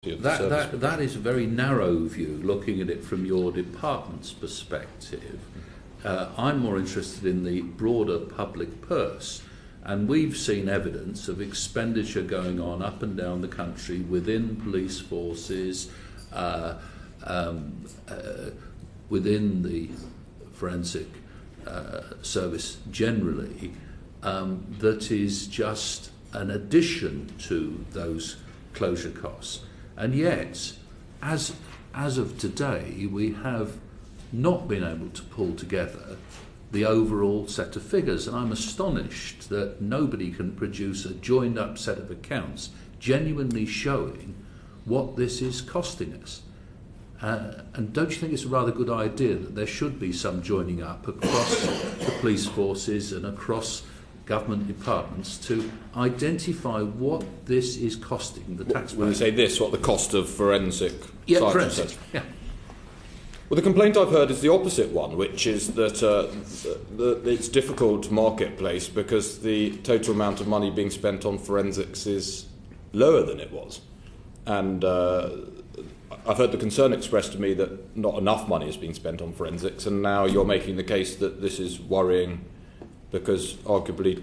That is a very narrow view, looking at it from your department's perspective. I'm more interested in the broader public purse, and we've seen evidence of expenditure going on up and down the country within police forces, within the forensic service generally, that is just an addition to those closure costs. And yet, as of today, we have not been able to pull together the overall set of figures. And I'm astonished that nobody can produce a joined up set of accounts genuinely showing what this is costing us. And don't you think it's a rather good idea that there should be some joining up across the police forces and across government departments to identify what this is costing the taxpayer? When you say this, what the cost of forensic science is? Yeah. Well, the complaint I've heard is the opposite one, which is that it's difficult marketplace because the total amount of money being spent on forensics is lower than it was. And I've heard the concern expressed to me that not enough money is being spent on forensics, and now you're making the case that this is worrying because arguably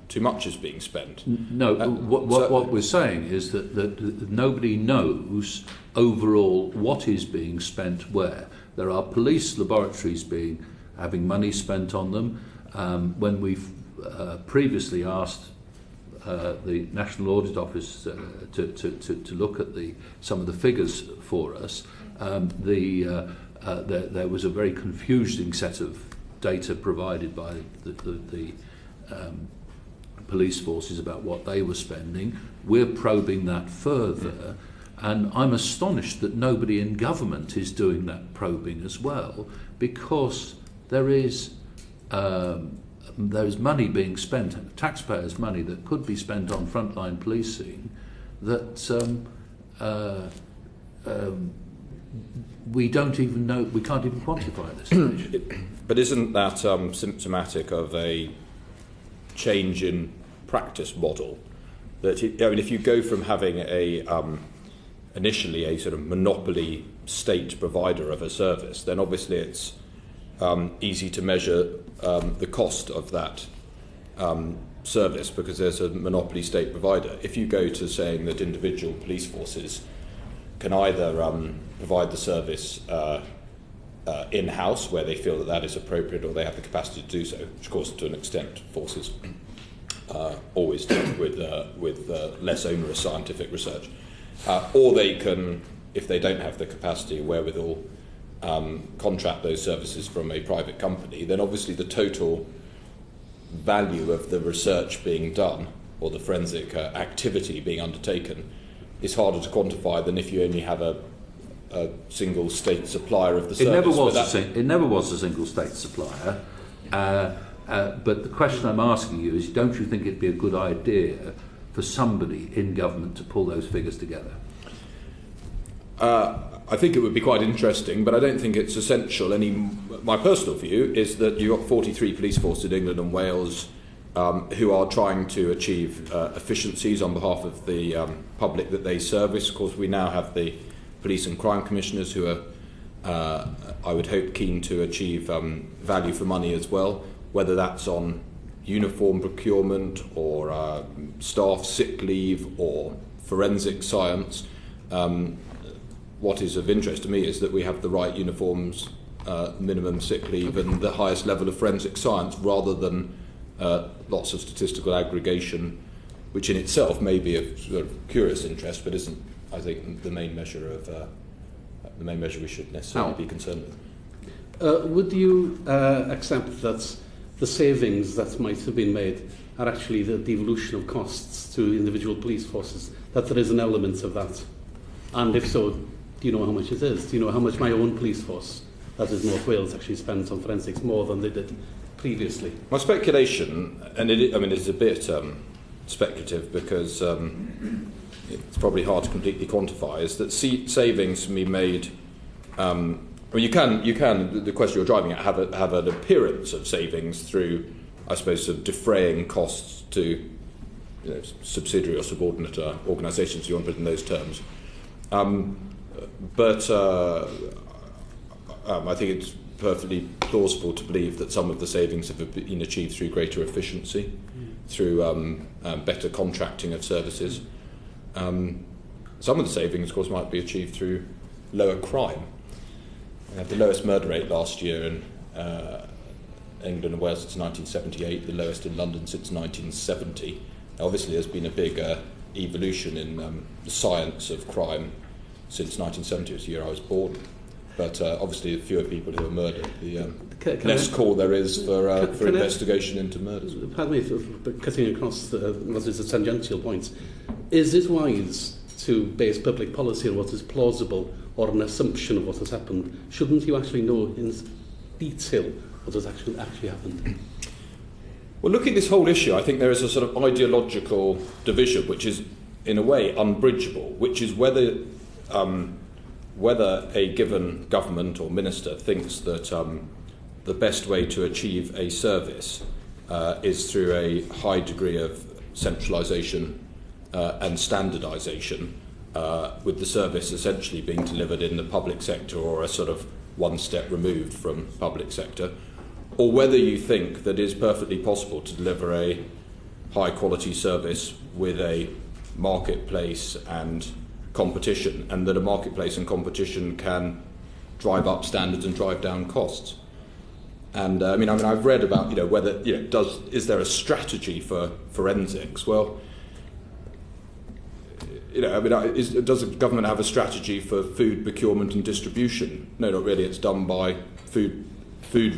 too much is being spent. No, what we're saying is that nobody knows overall what is being spent where. There are police laboratories having money spent on them. When we've previously asked the National Audit Office to look at some of the figures for us, there was a very confusing set of data provided by the police forces about what they were spending. We're probing that further, and I'm astonished that nobody in government is doing that probing as well, because there is money being spent, taxpayers' money that could be spent on frontline policing that we don't even know, we can't even quantify at this stage. But isn't that symptomatic of a change in practice model? That if you go from having initially a sort of monopoly state provider of a service, then obviously it's easy to measure the cost of that service because there's a monopoly state provider. If you go to saying that individual police forces can either provide the service in-house where they feel that is appropriate, or they have the capacity to do so, which of course to an extent forces always do with less onerous scientific research, or they can, if they don't have the capacity wherewithal, contract those services from a private company, then obviously the total value of the research being done or the forensic activity being undertaken is harder to quantify than if you only have a single state supplier of the service. It never was a single state supplier, but the question I'm asking you is, don't you think it'd be a good idea for somebody in government to pull those figures together? I think it would be quite interesting, but I don't think it's essential. My personal view is that you've got 43 police forces in England and Wales who are trying to achieve efficiencies on behalf of the public that they service. Of course, we now have the police and crime commissioners who are, I would hope, keen to achieve value for money as well, whether that's on uniform procurement or staff sick leave or forensic science. What is of interest to me is that we have the right uniforms, minimum sick leave, and the highest level of forensic science, rather than lots of statistical aggregation, which in itself may be of sort of curious interest, but isn't, I think, the main measure we should necessarily be concerned with. Would you accept that the savings that might have been made are actually the devolution of costs to individual police forces, that there is an element of that? And if so, do you know how much it is? Do you know how much my own police force, that is North Wales, actually spent on forensics more than they did previously? My speculation, and it's a bit speculative because it's probably hard to completely quantify, is that savings can be made. You can. The question you're driving at have an appearance of savings through, I suppose, sort of defraying costs to subsidiary or subordinate organisations, if you want to put it in those terms. But I think it's perfectly plausible to believe that some of the savings have been achieved through greater efficiency, through better contracting of services. Some of the savings, of course, might be achieved through lower crime. We had the lowest murder rate last year in England and Wales since 1978, the lowest in London since 1970. Obviously, there's been a big evolution in the science of crime since 1970, was the year I was born. But obviously, the fewer people who are murdered, the less call there is for investigation into murders. Pardon me for cutting across what is a tangential point. Is it wise to base public policy on what is plausible or an assumption of what has happened? Shouldn't you actually know in detail what has actually happened? Well, looking at this whole issue, I think there is a sort of ideological division, which is, in a way, unbridgeable, which is whether a given government or minister thinks that the best way to achieve a service is through a high degree of centralisation and standardisation, with the service essentially being delivered in the public sector or a sort of one step removed from public sector, or whether you think that it is perfectly possible to deliver a high quality service with a marketplace and competition, and that a marketplace and competition can drive up standards and drive down costs. And I mean, I've read about whether is there a strategy for forensics? Well, does the government have a strategy for food procurement and distribution? No, not really. It's done by food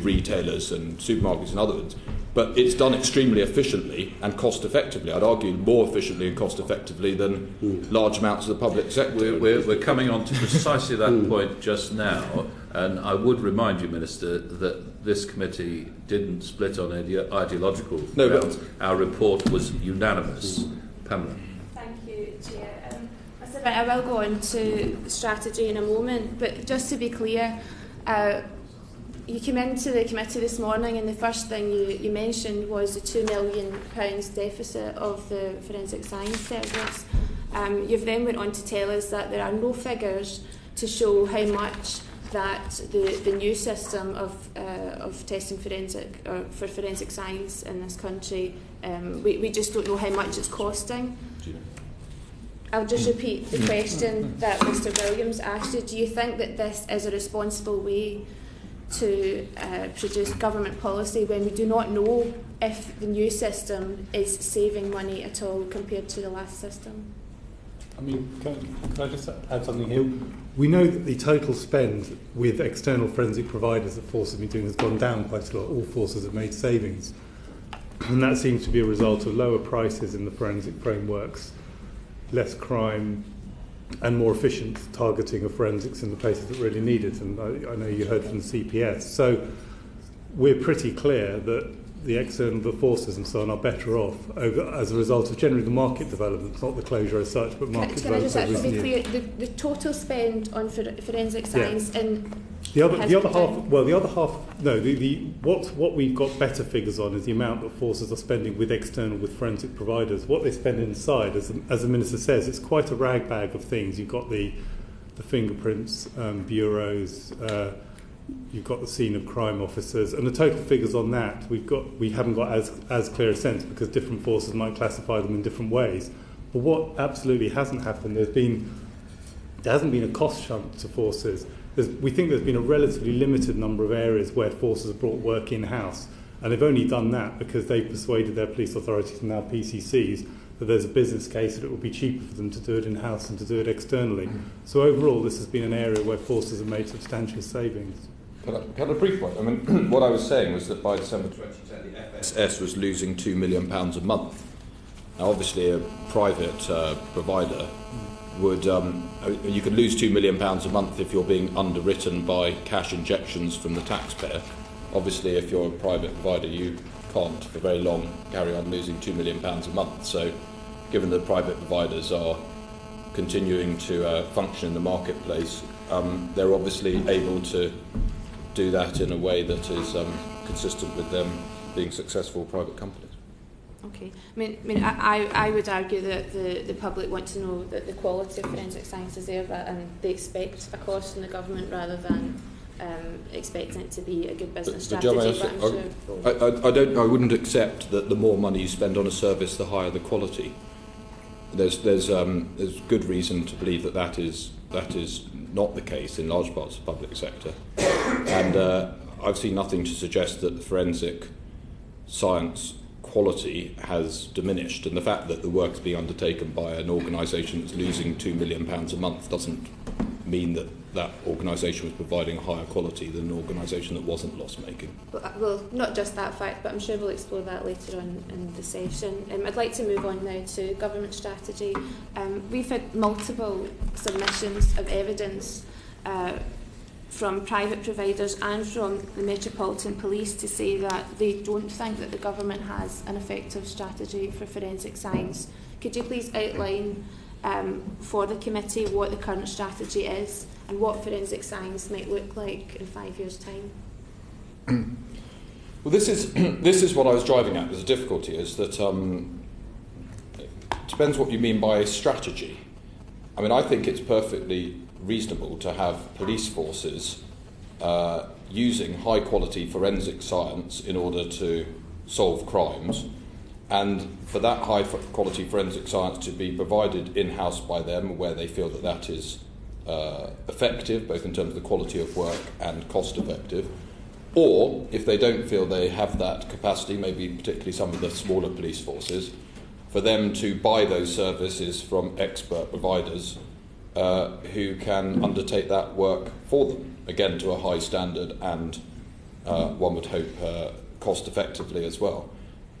retailers and supermarkets and others. But it's done extremely efficiently and cost effectively. I'd argue more efficiently and cost effectively than large amounts of the public sector. We're coming on to precisely that point just now, and I would remind you, Minister, that this committee didn't split on ideological grounds. Our report was unanimous. Pamela. Thank you, Chair. I will go on to strategy in a moment, but just to be clear, you came into the committee this morning and the first thing you mentioned was the £2 million deficit of the Forensic Science Service. You've then went on to tell us that there are no figures to show how much that the new system of testing for forensic science in this country, we just don't know how much it's costing. I'll just repeat the question that Mr Williams asked you. Do you think that this is a responsible way to produce government policy when we do not know if the new system is saving money at all compared to the last system? I mean, can I just add something here? We know that the total spend with external forensic providers that Force have been doing has gone down quite a lot. All forces have made savings. And that seems to be a result of lower prices in the forensic frameworks, less crime, and more efficient targeting of forensics in the places that really need it. And I know you heard from the CPS. So we're pretty clear that the external forces and so on are better off as a result of generally the market development, not the closure as such, but market development. Can I just be clear? The total spend on forensic science in the other half. No, what we've got better figures on is the amount that forces are spending with forensic providers. What they spend inside, as the Minister says, it's quite a rag bag of things. You've got the fingerprints bureaus. You've got the scene of crime officers, and the total figures on that we haven't got as clear a sense because different forces might classify them in different ways. But what absolutely hasn't happened, there hasn't been a cost shunt to forces. We think there's been a relatively limited number of areas where forces have brought work in-house, and they've only done that because they've persuaded their police authorities and now PCCs that there's a business case that it would be cheaper for them to do it in-house than to do it externally. So overall, this has been an area where forces have made substantial savings. Can I a brief point? I mean, what I was saying was that by December 2010, the FSS was losing £2 million a month. Now, obviously, a private provider would you could lose £2 million a month if you're being underwritten by cash injections from the taxpayer. Obviously, if you're a private provider, you can't for very long carry on losing £2 million a month. So, given that private providers are continuing to function in the marketplace, they're obviously able to do that in a way that is consistent with them being successful private companies. Okay. I would argue that the public want to know that the quality of forensic science is there, and they expect a cost from the government rather than expecting it to be a good business strategy. I wouldn't accept that the more money you spend on a service, the higher the quality. There's good reason to believe that is not the case in large parts of the public sector, and I've seen nothing to suggest that the forensic science quality has diminished, and the fact that the work is being undertaken by an organisation that's losing £2 million a month doesn't mean that that organisation was providing a higher quality than an organisation that wasn't loss-making. Well, not just that fact, but I'm sure we'll explore that later on in the session. I'd like to move on now to government strategy. We've had multiple submissions of evidence from private providers and from the Metropolitan Police to say that they don't think that the government has an effective strategy for forensic science. Could you please outline for the committee what the current strategy is and what forensic science might look like in 5 years' time? Well, this is what I was driving at. The difficulty is that it depends what you mean by strategy. I mean, I think it's perfectly reasonable to have police forces using high-quality forensic science in order to solve crimes, and for that high-quality forensic science to be provided in-house by them where they feel that is effective, both in terms of the quality of work and cost-effective, or if they don't feel they have that capacity, maybe particularly some of the smaller police forces, for them to buy those services from expert providers who can undertake that work for them, again to a high standard and one would hope cost effectively as well.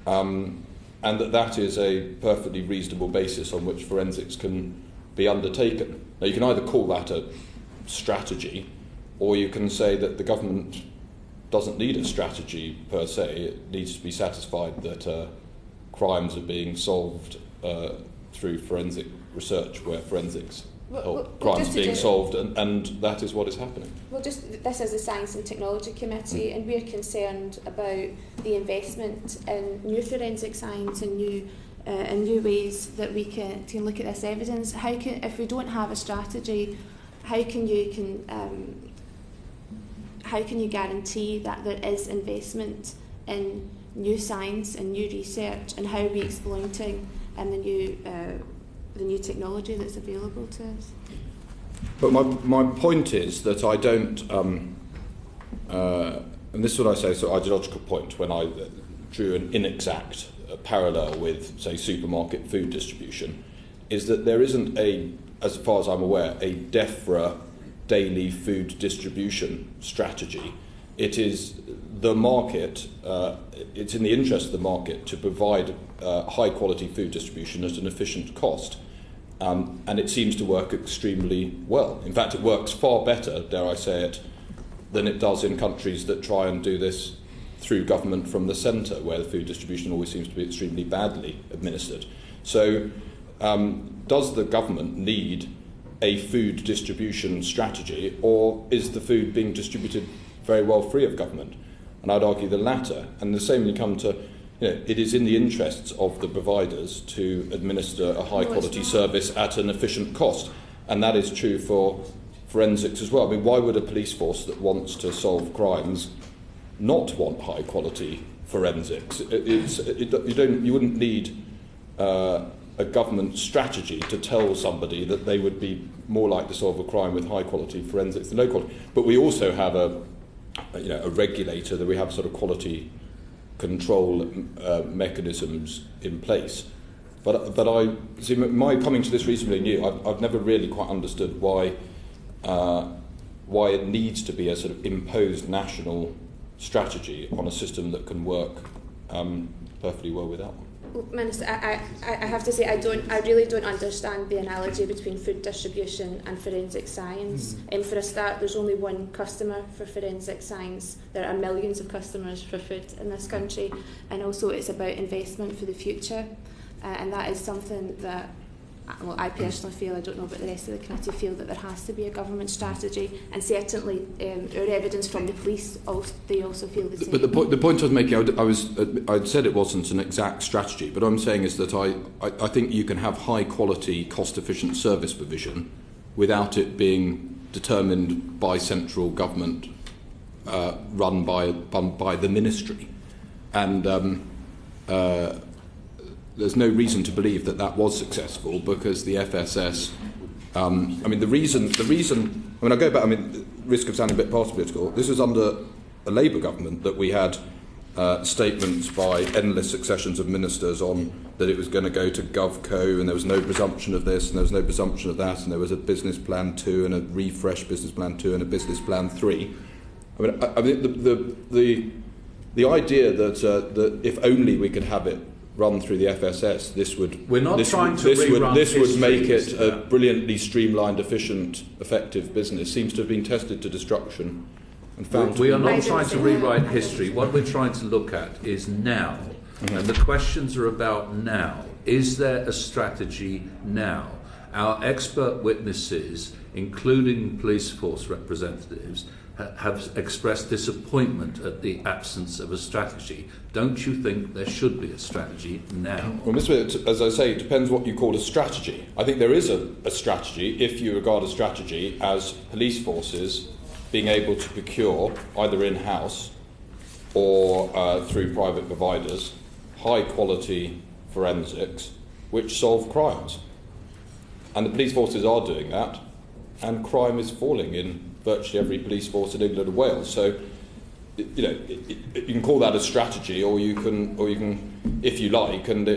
And that is a perfectly reasonable basis on which forensics can be undertaken. Now, you can either call that a strategy, or you can say that the government doesn't need a strategy per se. It needs to be satisfied that crimes are being solved through forensic research where forensics crimes being solved, and that is what is happening. Well, this is the Science and Technology Committee, and we're concerned about the investment in new forensic science and new ways that we can look at this evidence. If we don't have a strategy, how can you guarantee that there is investment in new science and new research, and how are we exploiting the new technology that's available to us? But my point is that I don't, and this is what I say, so ideological point, when I drew an inexact parallel with, say, supermarket food distribution, is that there isn't as far as I'm aware, a DEFRA daily food distribution strategy. It is the market, it's in the interest of the market to provide high quality food distribution at an efficient cost. And it seems to work extremely well. In fact, it works far better, dare I say it, than it does in countries that try and do this through government from the centre, where the food distribution always seems to be extremely badly administered. So, does the government need a food distribution strategy, or is the food being distributed very well free of government? And I'd argue the latter. And the same will come to, it is in the interests of the providers to administer a high-quality service at an efficient cost. And that is true for forensics as well. I mean, why would a police force that wants to solve crimes not want high-quality forensics? You wouldn't need a government strategy to tell somebody that they would be more likely to solve a crime with high-quality forensics than low quality. But we also have a regulator, that we have sort of quality control mechanisms in place. But I see, my coming to this reasonably new, I've never really quite understood why it needs to be a sort of imposed national strategy on a system that can work perfectly well without one. Well, Minister, I have to say I really don't understand the analogy between food distribution and forensic science. For a start, there's only one customer for forensic science. There are millions of customers for food in this country, and also it's about investment for the future, and that is something that well, I personally feel, I don't know about the rest of the committee, feel that there has to be a government strategy, and certainly our evidence from the police, they also feel the same. But the point I was making, I'd said it wasn't an exact strategy, but what I'm saying is that I think you can have high quality, cost efficient service provision without it being determined by central government, run by the ministry, and there's no reason to believe that was successful, because the FSS. The reason. I go back. Risk of sounding a bit party political. This was under a Labour government that we had statements by endless successions of ministers on that it was going to go to GovCo, and there was no presumption of this, and there was no presumption of that, and there was a business plan 2 and a refresh business plan 2 and a business plan 3. The idea that if only we could have it run through the FSS, this would make it a brilliantly streamlined, efficient, effective business. Seems to have been tested to destruction and found. We are not trying to rewrite history. What we're trying to look at is now, and the questions are about now. Is there a strategy now? Our expert witnesses, including police force representatives, have expressed disappointment at the absence of a strategy. Don't you think there should be a strategy now? Well, as I say, it depends what you call a strategy. I think there is a strategy if you regard a strategy as police forces being able to procure, either in-house or through private providers, high-quality forensics which solve crimes. And the police forces are doing that, and crime is falling in virtually every police force in England and Wales. So, you can call that a strategy, or you can, if you like, and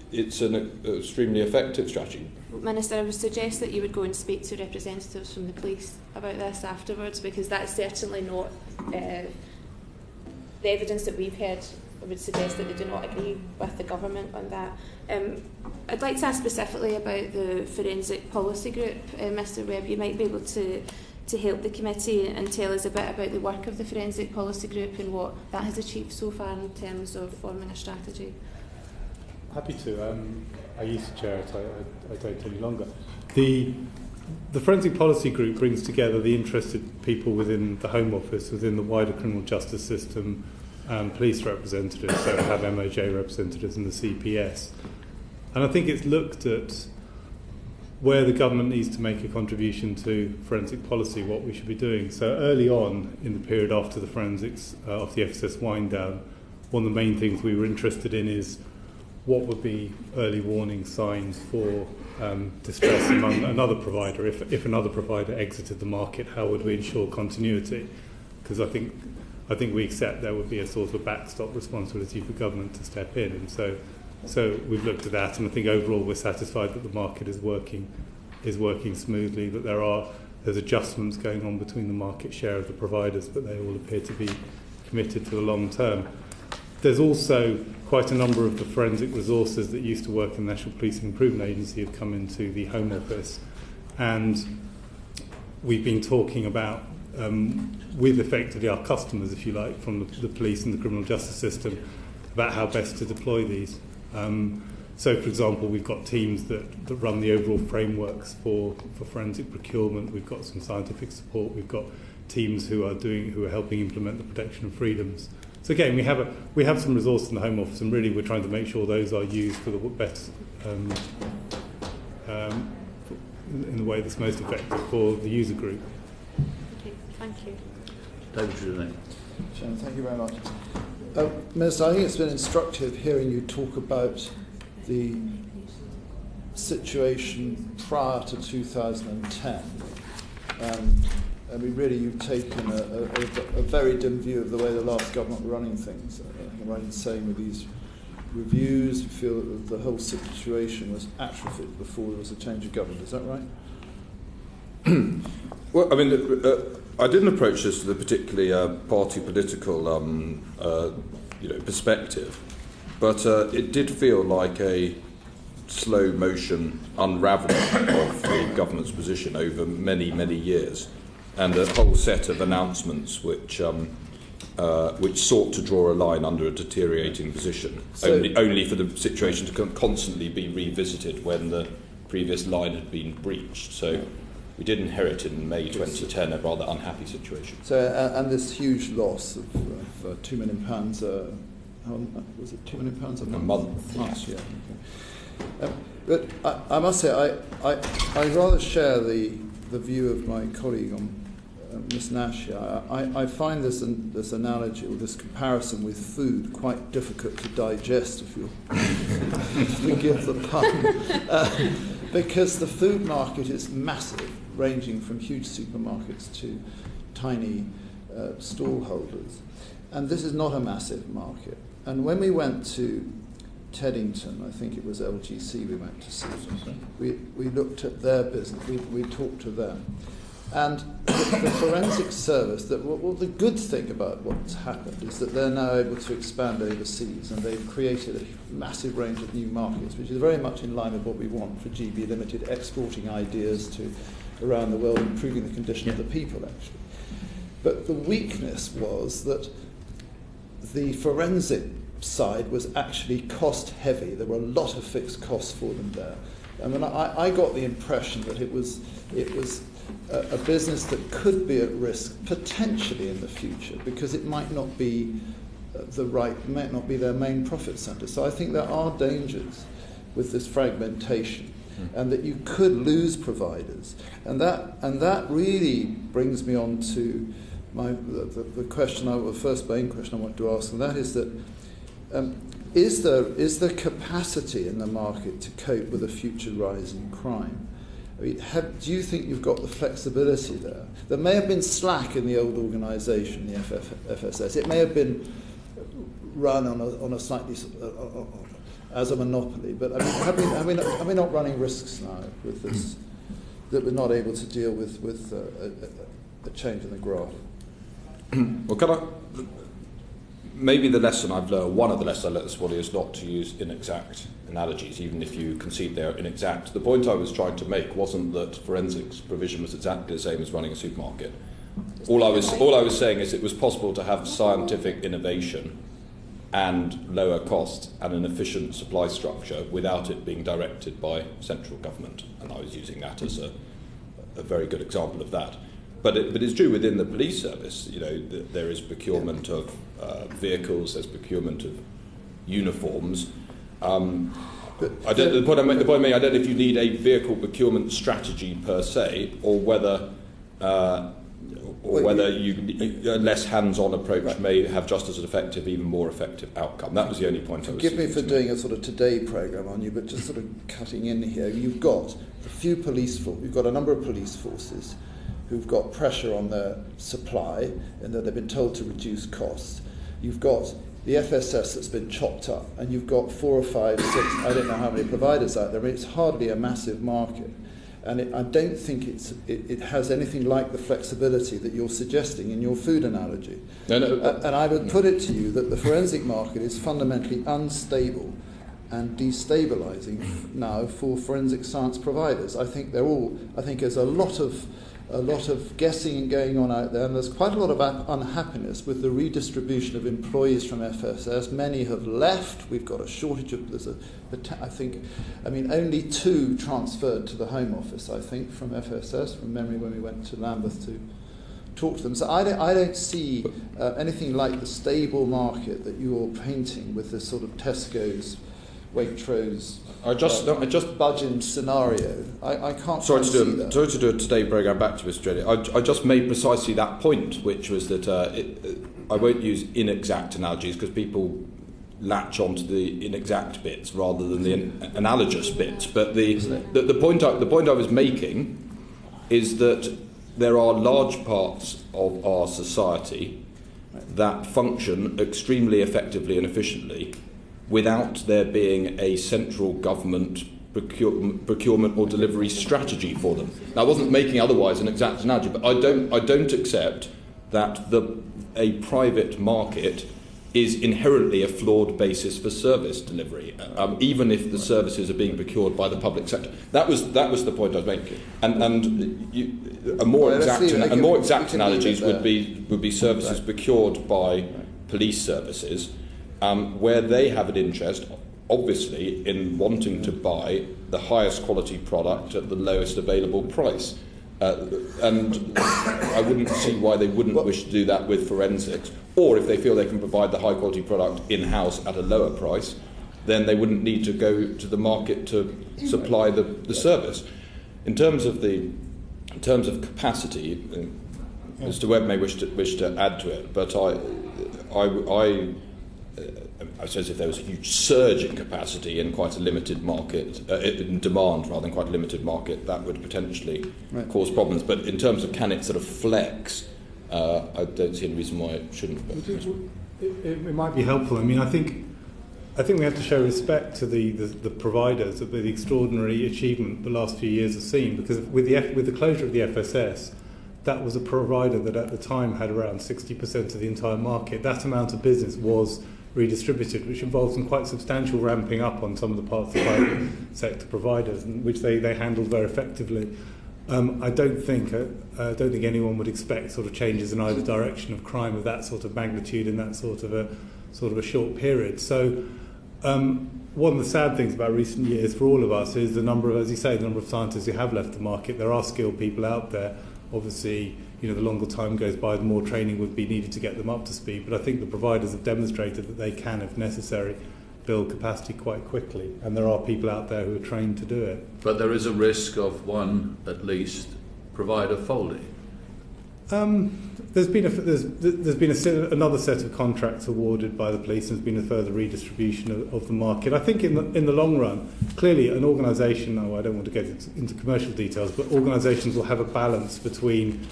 it's an extremely effective strategy. Minister, I would suggest that you would go and speak to representatives from the police about this afterwards, because that's certainly not the evidence that we've heard. I would suggest that they do not agree with the government on that. I'd like to ask specifically about the forensic policy group. Mr Webb, you might be able to help the committee and tell us a bit about the work of the forensic policy group and what that has achieved so far in terms of forming a strategy. Happy to. I used to chair it, I don't any longer. The Forensic Policy Group brings together the interested people within the Home Office, within the wider criminal justice system, and police representatives, so we have MOJ representatives and the CPS. And I think it's looked at where the government needs to make a contribution to forensic policy, what we should be doing. So early on in the period after the forensics, after the FSS wind down, one of the main things we were interested in is what would be early warning signs for distress among another provider. If another provider exited the market, how would we ensure continuity? Because I think we accept there would be a sort of backstop responsibility for government to step in, and so we've looked at that, and I think overall we're satisfied that the market is working smoothly, that there's adjustments going on between the market share of the providers, but they all appear to be committed to the long term. There's also quite a number of the forensic resources that used to work in the National Policing Improvement Agency have come into the Home Office, and we've been talking about with effectively our customers, if you like, from the police and the criminal justice system, about how best to deploy these. So, for example, we've got teams that run the overall frameworks for forensic procurement. We've got some scientific support. We've got teams who are helping implement the protection of freedoms. So again, we have some resources in the Home Office, and really we're trying to make sure those are used for the best in the way that's most effective for the user group. Okay, thank you. David Junet. Sharon, thank you very much. Minister, I think it's been instructive hearing you talk about the situation prior to 2010. Really, you've taken a very dim view of the way the last government were running things. I think I'm right in saying with these reviews, you feel that the whole situation was atrophied before there was a change of government. Is that right? Well, I didn't approach this with a particularly party political perspective, but it did feel like a slow motion unravelling of the government's position over many, many years, and a whole set of announcements which sought to draw a line under a deteriorating position, only for the situation to constantly be revisited when the previous line had been breached. So we did inherit in May 2010 a rather unhappy situation. So, and this huge loss of £2 million, was it £2 million a month? Yes. Yeah. Okay. But I must say, I rather share the view of my colleague on Ms. Nash here. I find this analogy or this comparison with food quite difficult to digest, if you'll forgive the pun, because the food market is massive, ranging from huge supermarkets to tiny stallholders. And this is not a massive market. And when we went to Teddington, I think it was LGC we went to see, we looked at their business, we talked to them. And the forensic service, the good thing about what's happened is that they're now able to expand overseas, and they've created a massive range of new markets, which is very much in line with what we want for GB Limited, exporting ideas to around the world, improving the condition of the people, actually. But the weakness was that the forensic side was actually cost heavy. There were a lot of fixed costs for them there. I mean, I got the impression that it was a business that could be at risk potentially in the future, because it might not be might not be their main profit centre. So I think there are dangers with this fragmentation, and that you could lose providers, and that really brings me on to the question, the first main question I want to ask, and that is that is there capacity in the market to cope with a future rise in crime? I mean, do you think you've got the flexibility there? There may have been slack in the old organisation, the FSS. It may have been run on a slightly as a monopoly. But I mean, are we not running risks now with this, that we're not able to deal with a change in the graph? Well, maybe the lesson I've learned, one of the lessons I learned this morning, is not to use inexact analogies, even if you concede they're inexact. The point I was trying to make wasn't that forensics provision was exactly the same as running a supermarket. All I was saying is it was possible to have scientific innovation and lower cost and an efficient supply structure without it being directed by central government. And I was using that as a very good example of that. But it's true within the police service. You know, there is procurement of vehicles, there's procurement of uniforms. The point I made, I don't know if you need a vehicle procurement strategy per se, or whether a less hands-on approach may have just as an effective, even more effective outcome. That was the only point I was. Forgive me for doing a sort of Today programme on you, but just sort of cutting in here. You've got you've got a number of police forces who've got pressure on their supply, and that they've been told to reduce costs. You've got the FSS that's been chopped up, and you've got 4 or 5, 6, I don't know how many providers out there. I mean, it's hardly a massive market. And I don't think it has anything like the flexibility that you're suggesting in your food analogy. And I would put it to you that the forensic market is fundamentally unstable and destabilising now for forensic science providers. I think there's a lot of guessing and going on out there, and there's quite a lot of unhappiness with the redistribution of employees from FSS. Many have left. We've got a shortage of, only 2 transferred to the Home Office, I think, from FSS, from memory, when we went to Lambeth to talk to them. So I don't see anything like the stable market that you're painting with this sort of Tesco's, Waitrose, budgeting scenario. I can't see that. Sorry to do a Today programme back to Mr. Dreddy. I just made precisely that point, which was that I won't use inexact analogies because people latch onto the inexact bits rather than the analogous bits. But the point I was making is that there are large parts of our society that function extremely effectively and efficiently without there being a central government procurement or delivery strategy for them. Now, I wasn't making otherwise an exact analogy, but I don't accept that a private market is inherently a flawed basis for service delivery, even if the services are being procured by the public sector. That was the point I was making. And more exact analogies would be services procured by police services, where they have an interest obviously in wanting to buy the highest quality product at the lowest available price. And I wouldn't see why they wouldn't wish to do that with forensics. Or if they feel they can provide the high quality product in-house at a lower price, then they wouldn't need to go to the market to supply the service. In terms of capacity, Mr. Webb may wish to add to it, but I suppose if there was a huge surge in capacity in quite a limited market, in demand rather than quite a limited market, that would potentially cause problems. But in terms of can it sort of flex, I don't see any reason why it shouldn't. It might be helpful. I mean, I think we have to show respect to the providers of the extraordinary achievement the last few years have seen, because with the closure of the FSS, that was a provider that at the time had around 60% of the entire market. That amount of business was redistributed, which involved some quite substantial ramping up on some of the parts of private sector providers, which they handled very effectively. I don't think anyone would expect sort of changes in either direction of crime of that sort of magnitude in that sort of a short period. So one of the sad things about recent years for all of us is the number of, as you say, the number of scientists who have left the market. There are skilled people out there. Obviously, the longer time goes by, the more training would be needed to get them up to speed. But I think the providers have demonstrated that they can, if necessary, build capacity quite quickly. And there are people out there who are trained to do it. But there is a risk of one, at least, provider folding. There's been another set of contracts awarded by the police, and there's been a further redistribution of the market. I think in the long run, clearly an organisation, I don't want to get into commercial details, but organisations will have a balance between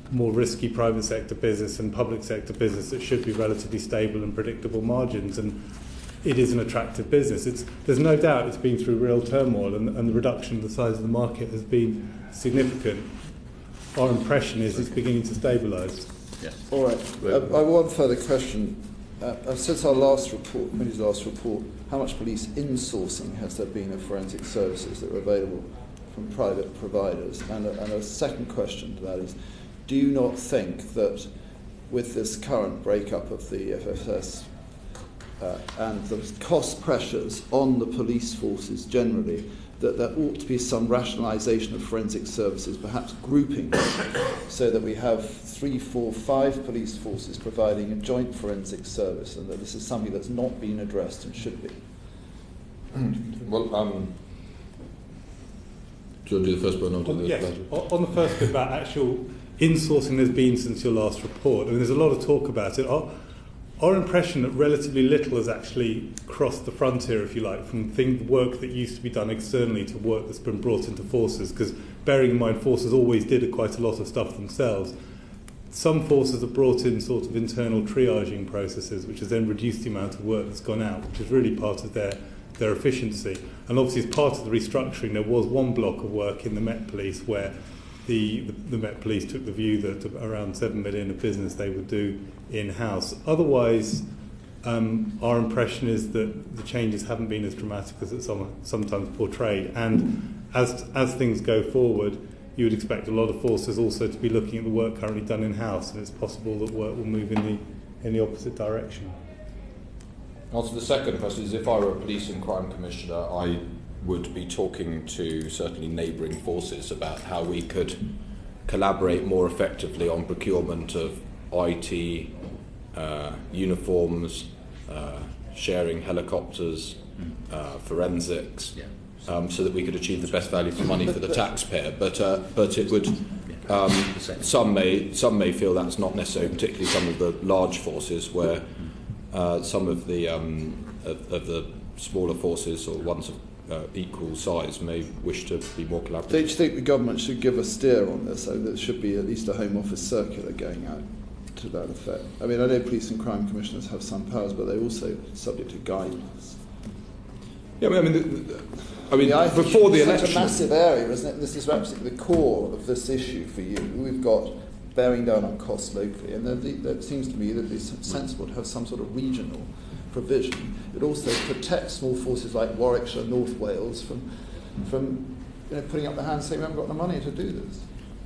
more risky private sector business and public sector business that should be relatively stable and predictable margins, and it is an attractive business. There's no doubt it's been through real turmoil, and the reduction of the size of the market has been significant. Our impression is it's beginning to stabilise. Yes. All right. I have one further question. Since our last report, committee's last report, how much police insourcing has there been of forensic services that are available from private providers? And a second question to that is, do you not think that with this current breakup of the FSS and the cost pressures on the police forces generally, that there ought to be some rationalisation of forensic services, perhaps grouping, so that we have 3, 4, 5 police forces providing a joint forensic service, and that this is something that's not been addressed and should be? Well, do you want to do the first one or do the yes. latter? On the first bit about actual insourcing there's been since your last report, I mean, there's a lot of talk about it. Our impression that relatively little has actually crossed the frontier, if you like, from work that used to be done externally to work that's been brought into forces, because bearing in mind forces always did quite a lot of stuff themselves. Some forces have brought in sort of internal triaging processes, which has then reduced the amount of work that's gone out, which is really part of their efficiency. And obviously as part of the restructuring, there was one block of work in the Met Police where the Met Police took the view that around 7 million of business they would do in-house. Otherwise, our impression is that the changes haven't been as dramatic as it's sometimes portrayed. And as things go forward, you would expect a lot of forces also to be looking at the work currently done in-house, and it's possible that work will move in the opposite direction. Also, the second question is, if I were a police and crime commissioner, I would be talking to certainly neighbouring forces about how we could collaborate more effectively on procurement of IT, uniforms, sharing helicopters, forensics, so that we could achieve the best value for money for the taxpayer. But it would. Some may feel that's not necessarily, particularly some of the large forces, where some of the smaller forces or ones of equal size may wish to be more collaborative. Do you think the government should give a steer on this, so there should be at least a Home Office circular going out to that effect? I mean, I know police and crime commissioners have some powers, but they're also subject to guidance. Yeah, I mean, before the election, it's such a massive area, isn't it? This is absolutely the core of this issue for you. We've got bearing down on costs locally, and it seems to me that it's sensible to have some sort of regional provision. It also protects small forces like Warwickshire, North Wales from putting up their hands saying we haven't got the money to do this.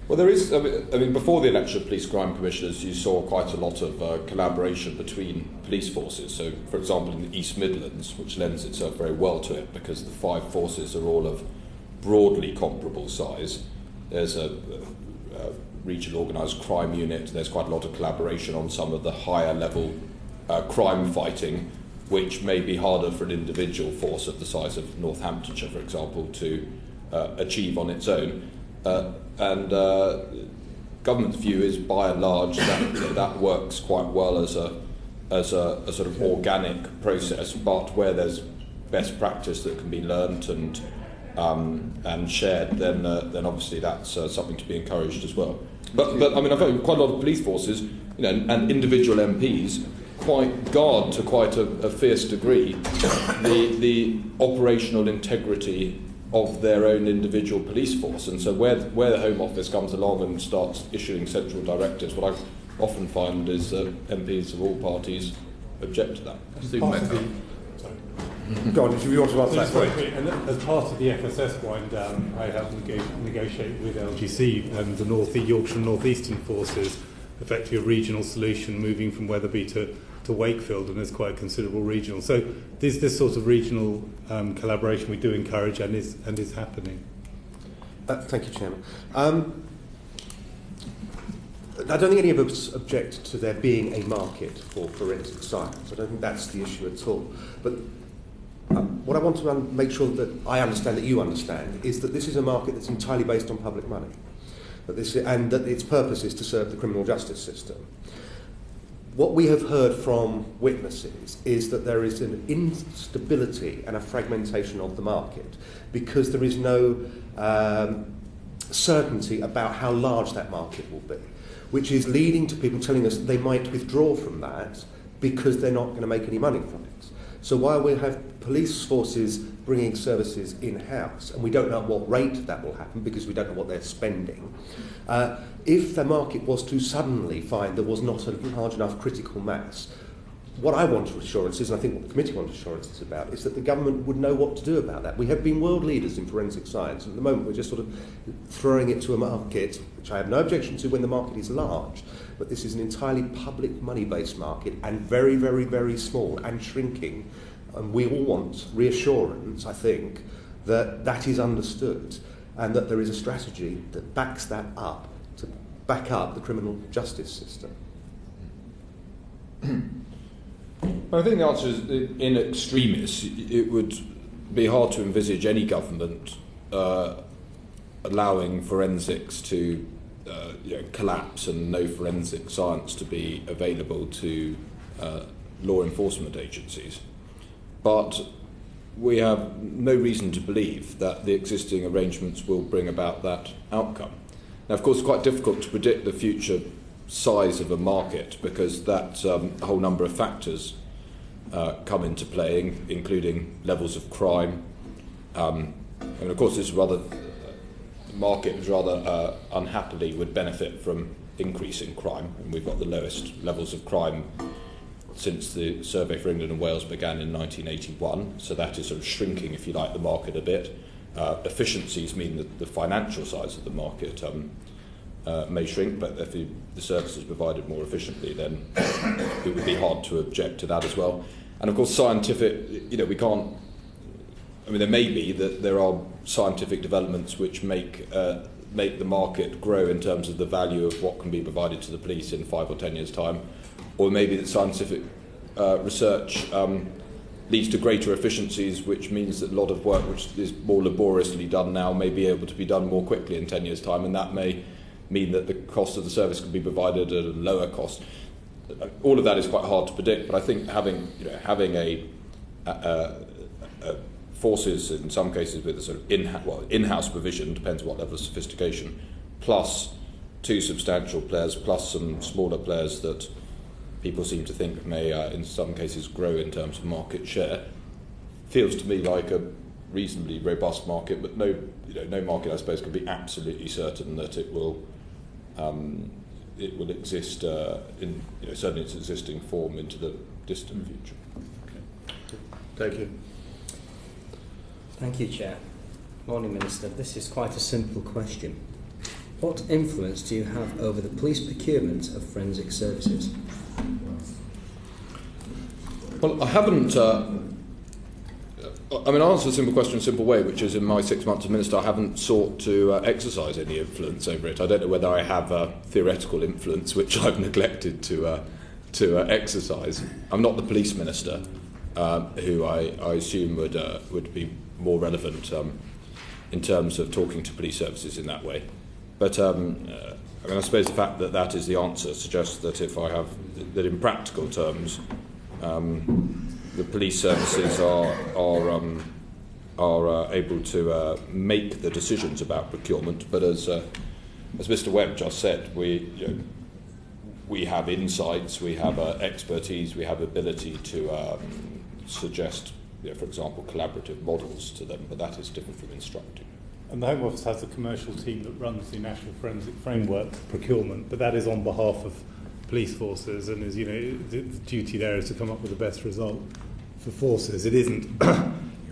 Well, there is. I mean, before the election of police crime commissioners, you saw quite a lot of collaboration between police forces. So, for example, in the East Midlands, which lends itself very well to it because the 5 forces are all of broadly comparable size. There's a regional organised crime unit. There's quite a lot of collaboration on some of the higher level crime fighting, which may be harder for an individual force of the size of Northamptonshire, for example, to achieve on its own. And government's view is, by and large, that works quite well as a sort of organic process. But where there's best practice that can be learnt and shared, then obviously that's something to be encouraged as well. But I mean, I've got quite a lot of police forces, and individual MPs quite guard to quite a fierce degree the operational integrity of their own individual police force. And so where the Home Office comes along and starts issuing central directives, what I often find is that MPs of all parties object to that. Go on, do you want to answer that question? And as part of the FSS wind down, I have negotiated with LGC and the Yorkshire and North Eastern forces, effectively a regional solution moving from Wetherby to Wakefield, and there's quite a considerable regional. So there's this sort of regional collaboration we do encourage and is happening. Thank you, Chairman. I don't think any of us object to there being a market for forensic science. I don't think that's the issue at all. But what I want to make sure that I understand, that you understand, is that this is a market that's entirely based on public money, and that its purpose is to serve the criminal justice system. What we have heard from witnesses is that there is an instability and a fragmentation of the market because there is no certainty about how large that market will be, which is leading to people telling us they might withdraw from that because they're not going to make any money from it. So while we have police forces bringing services in-house, and we don't know at what rate that will happen because we don't know what they're spending, if the market was to suddenly find there was not a large enough critical mass, what I want assurances, and I think what the committee wants assurances about, is that the government would know what to do about that. We have been world leaders in forensic science, and at the moment we're just sort of throwing it to a market, which I have no objection to when the market is large, but this is an entirely public money-based market and very, very, very small and shrinking, and we all want reassurance, I think, that that is understood and that there is a strategy that backs that up, to back up the criminal justice system. I think the answer is, in extremis, it would be hard to envisage any government allowing forensics to collapse and no forensic science to be available to law enforcement agencies. But we have no reason to believe that the existing arrangements will bring about that outcome. Now, of course, it's quite difficult to predict the future size of a market because that a whole number of factors come into play, including levels of crime. And of course, this the market rather unhappily would benefit from increasing crime, and we've got the lowest levels of crime since the Survey for England and Wales began in 1981, so that is sort of shrinking, if you like, the market a bit. Efficiencies mean that the financial size of the market may shrink, but if the service is provided more efficiently, then it would be hard to object to that as well. And of course, scientific, we can't, there may be that there are scientific developments which make the market grow in terms of the value of what can be provided to the police in 5 or 10 years' time, or maybe that scientific research leads to greater efficiencies, which means that a lot of work which is more laboriously done now may be able to be done more quickly in 10 years' time, and that may mean that the cost of the service can be provided at a lower cost. All of that is quite hard to predict, but I think having forces in some cases with a sort of in-house provision, depends on what level of sophistication, plus 2 substantial players, plus some smaller players that people seem to think may, in some cases, grow in terms of market share, feels to me like a reasonably robust market, but no market, I suppose, can be absolutely certain that it will exist in certainly its existing form into the distant future. Okay. Thank you. Thank you, Chair. Morning, Minister. This is quite a simple question. What influence do you have over the police procurement of forensic services? Well, I haven't. I'll answer a simple question in a simple way, which is in my 6 months as Minister, I haven't sought to exercise any influence over it. I don't know whether I have a theoretical influence, which I've neglected to exercise. I'm not the police minister, who I assume would be more relevant in terms of talking to police services in that way. But I suppose the fact that that is the answer suggests that that in practical terms, the police services are able to make the decisions about procurement. But as Mr. Webb just said, we have insights, we have expertise, we have ability to suggest, for example, collaborative models to them. But that is different from instructing. And the Home Office has a commercial team that runs the National Forensic Framework procurement, but that is on behalf of police forces, and is, the duty there is to come up with the best result for forces. It isn't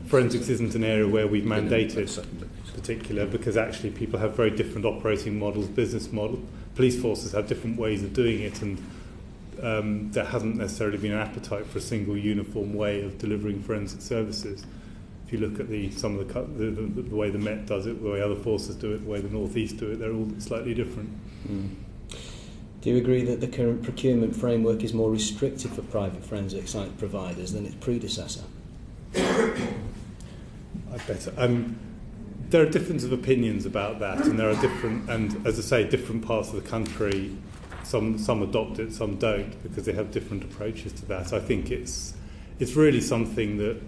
forensics isn't an area where we've mandated particular, because actually people have very different operating models, business model. Police forces have different ways of doing it, and there hasn't necessarily been an appetite for a single uniform way of delivering forensic services. If you look at the way the Met does it, the way other forces do it, the way the North East do it, they're all slightly different. Do you agree that the current procurement framework is more restrictive for private forensic site providers than its predecessor? I better. There are differences of opinions about that, and there are different, and as I say, different parts of the country. Some adopt it, some don't, because they have different approaches to that. I think it's really something that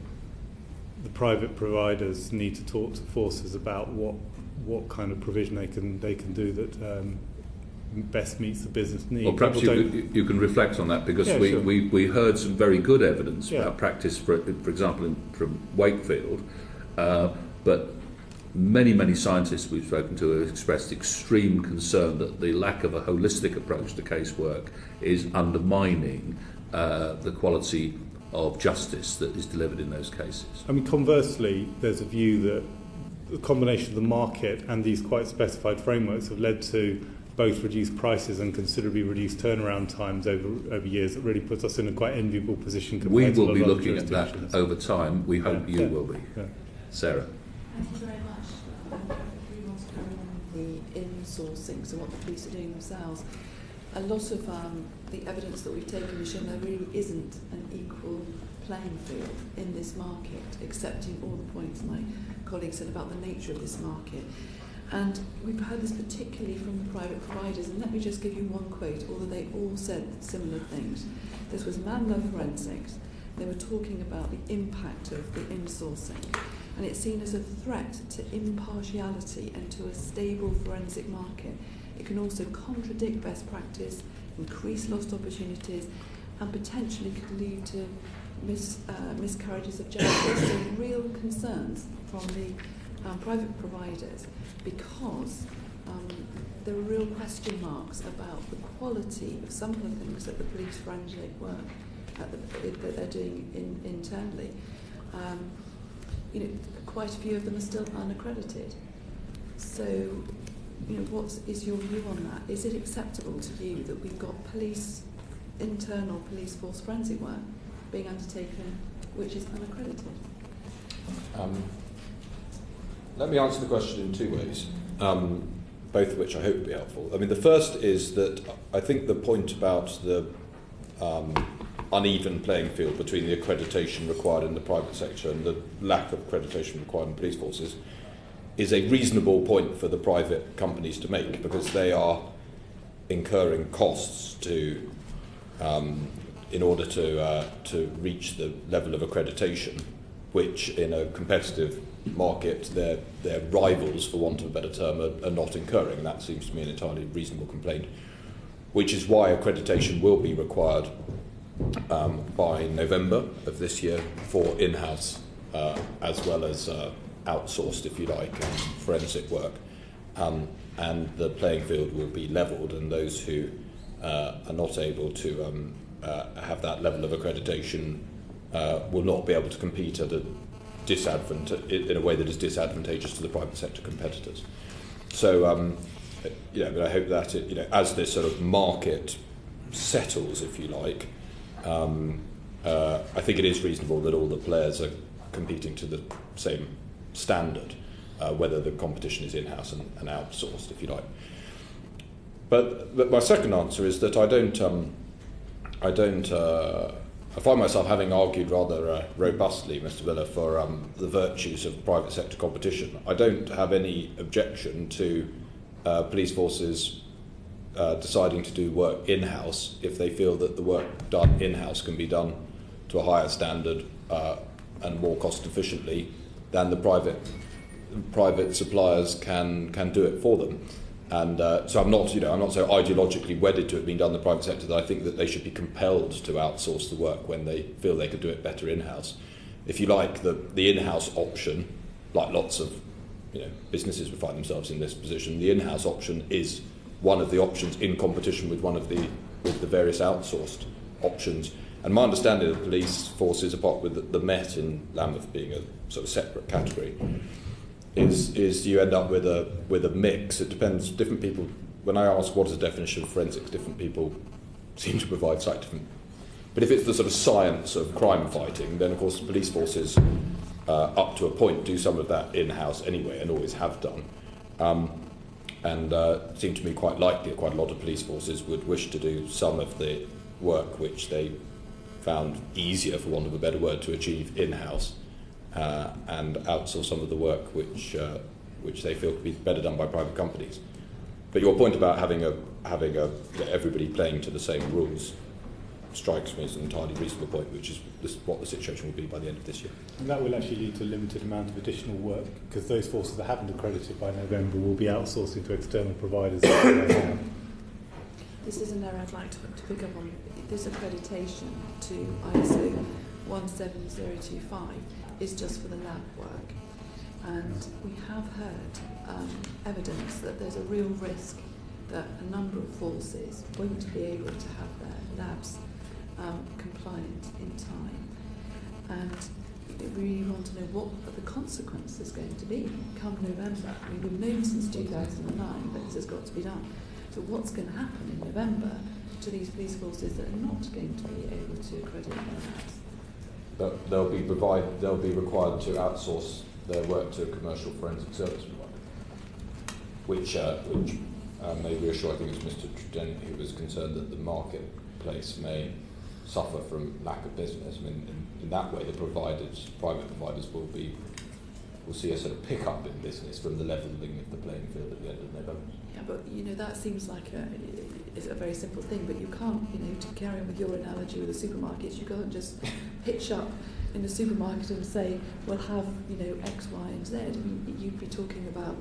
the private providers need to talk to forces about what kind of provision they can do that best meets the business need. Well, perhaps you can reflect on that, because we heard some very good evidence about practice, for example, from Wakefield, but many scientists we've spoken to have expressed extreme concern that the lack of a holistic approach to casework is undermining the quality of justice that is delivered in those cases. I mean, conversely, there's a view that the combination of the market and these quite specified frameworks have led to both reduced prices and considerably reduced turnaround times over years. That really puts us in a quite enviable position. We will be looking at that over time. We hope you will be. Yeah. Sarah. Thank you very much. We want to carry on with the in-sourcing, so what the police are doing themselves. A lot of the evidence that we've taken has shown there really isn't an equal playing field in this market, accepting all the points my colleague said about the nature of this market. And we've heard this particularly from the private providers, and let me just give you one quote, although they all said similar things. This was Man Love Forensics. They were talking about the impact of the insourcing, and it's seen as a threat to impartiality and to a stable forensic market. It can also contradict best practice, increase lost opportunities, and potentially could lead to miscarriages of justice. So real concerns from the private providers, because there are real question marks about the quality of some of the things that the police forensic work that they're doing internally. Quite a few of them are still unaccredited. So, what is your view on that? Is it acceptable to you that we've got internal police force forensic work being undertaken which is unaccredited? Let me answer the question in two ways, both of which I hope will be helpful. I mean, the first is that I think the point about the uneven playing field between the accreditation required in the private sector and the lack of accreditation required in police forces is a reasonable point for the private companies to make, because they are incurring costs in order to reach the level of accreditation, which in a competitive market their rivals, for want of a better term, are not incurring. And that seems to me an entirely reasonable complaint, which is why accreditation will be required by November of this year for in-house as well as outsourced, if you like, forensic work. And the playing field will be levelled, and those who are not able to have that level of accreditation will not be able to compete at in a way that is disadvantageous to the private sector competitors. So but I hope that as this sort of market settles, if you like, I think it is reasonable that all the players are competing to the same standard, whether the competition is in-house and outsourced, if you like. But my second answer is that I find myself having argued rather robustly, Mr. Miller, for the virtues of private sector competition. I don't have any objection to police forces deciding to do work in-house if they feel that the work done in-house can be done to a higher standard and more cost efficiently than the private suppliers can do it for them. And so I'm not so ideologically wedded to it being done in the private sector that I think that they should be compelled to outsource the work when they feel they could do it better in-house. If you like, the in-house option, like lots of businesses would find themselves in this position, the in-house option is one of the options in competition with with the various outsourced options. And my understanding of the police forces, apart with the Met in Lambeth being a sort of separate category, is you end up with a mix. It depends. Different people. When I ask what is the definition of forensics, different people seem to provide slightly different. But if it's the sort of science of crime fighting, then of course the police forces, up to a point, do some of that in-house anyway, and always have done. And it seemed to me quite likely that quite a lot of police forces would wish to do some of the work which they found easier, for want of a better word, to achieve in-house, and outsource some of the work which they feel could be better done by private companies. But your point about having everybody playing to the same rules strikes me as an entirely reasonable point, which is what the situation will be by the end of this year. And that will actually lead to a limited amount of additional work, because those forces that haven't accredited by November will be outsourcing to external providers. This is an area I'd like to pick up on. This accreditation to ISO 17025 is just for the lab work. And we have heard evidence that there's a real risk that a number of forces won't be able to have their labs compliant in time. And we really want to know what are the consequences going to be come November. I mean, we've known since 2009 that this has got to be done. So what's going to happen in November to these police forces that are not going to be able to accredit their labs? But they'll be required to outsource their work to a commercial forensic service provider, which may reassure. I think it was Mr. Trudeni who was concerned that the marketplace may suffer from lack of business. I mean, in that way, the private providers will see a sort of pick-up in business from the levelling of the playing field at the end of November. Yeah, but that seems like it's a very simple thing, but you can't, to carry on with your analogy with the supermarkets, you can't just pitch up in the supermarket and say, we'll have, X, Y, and Z. I mean, you'd be talking about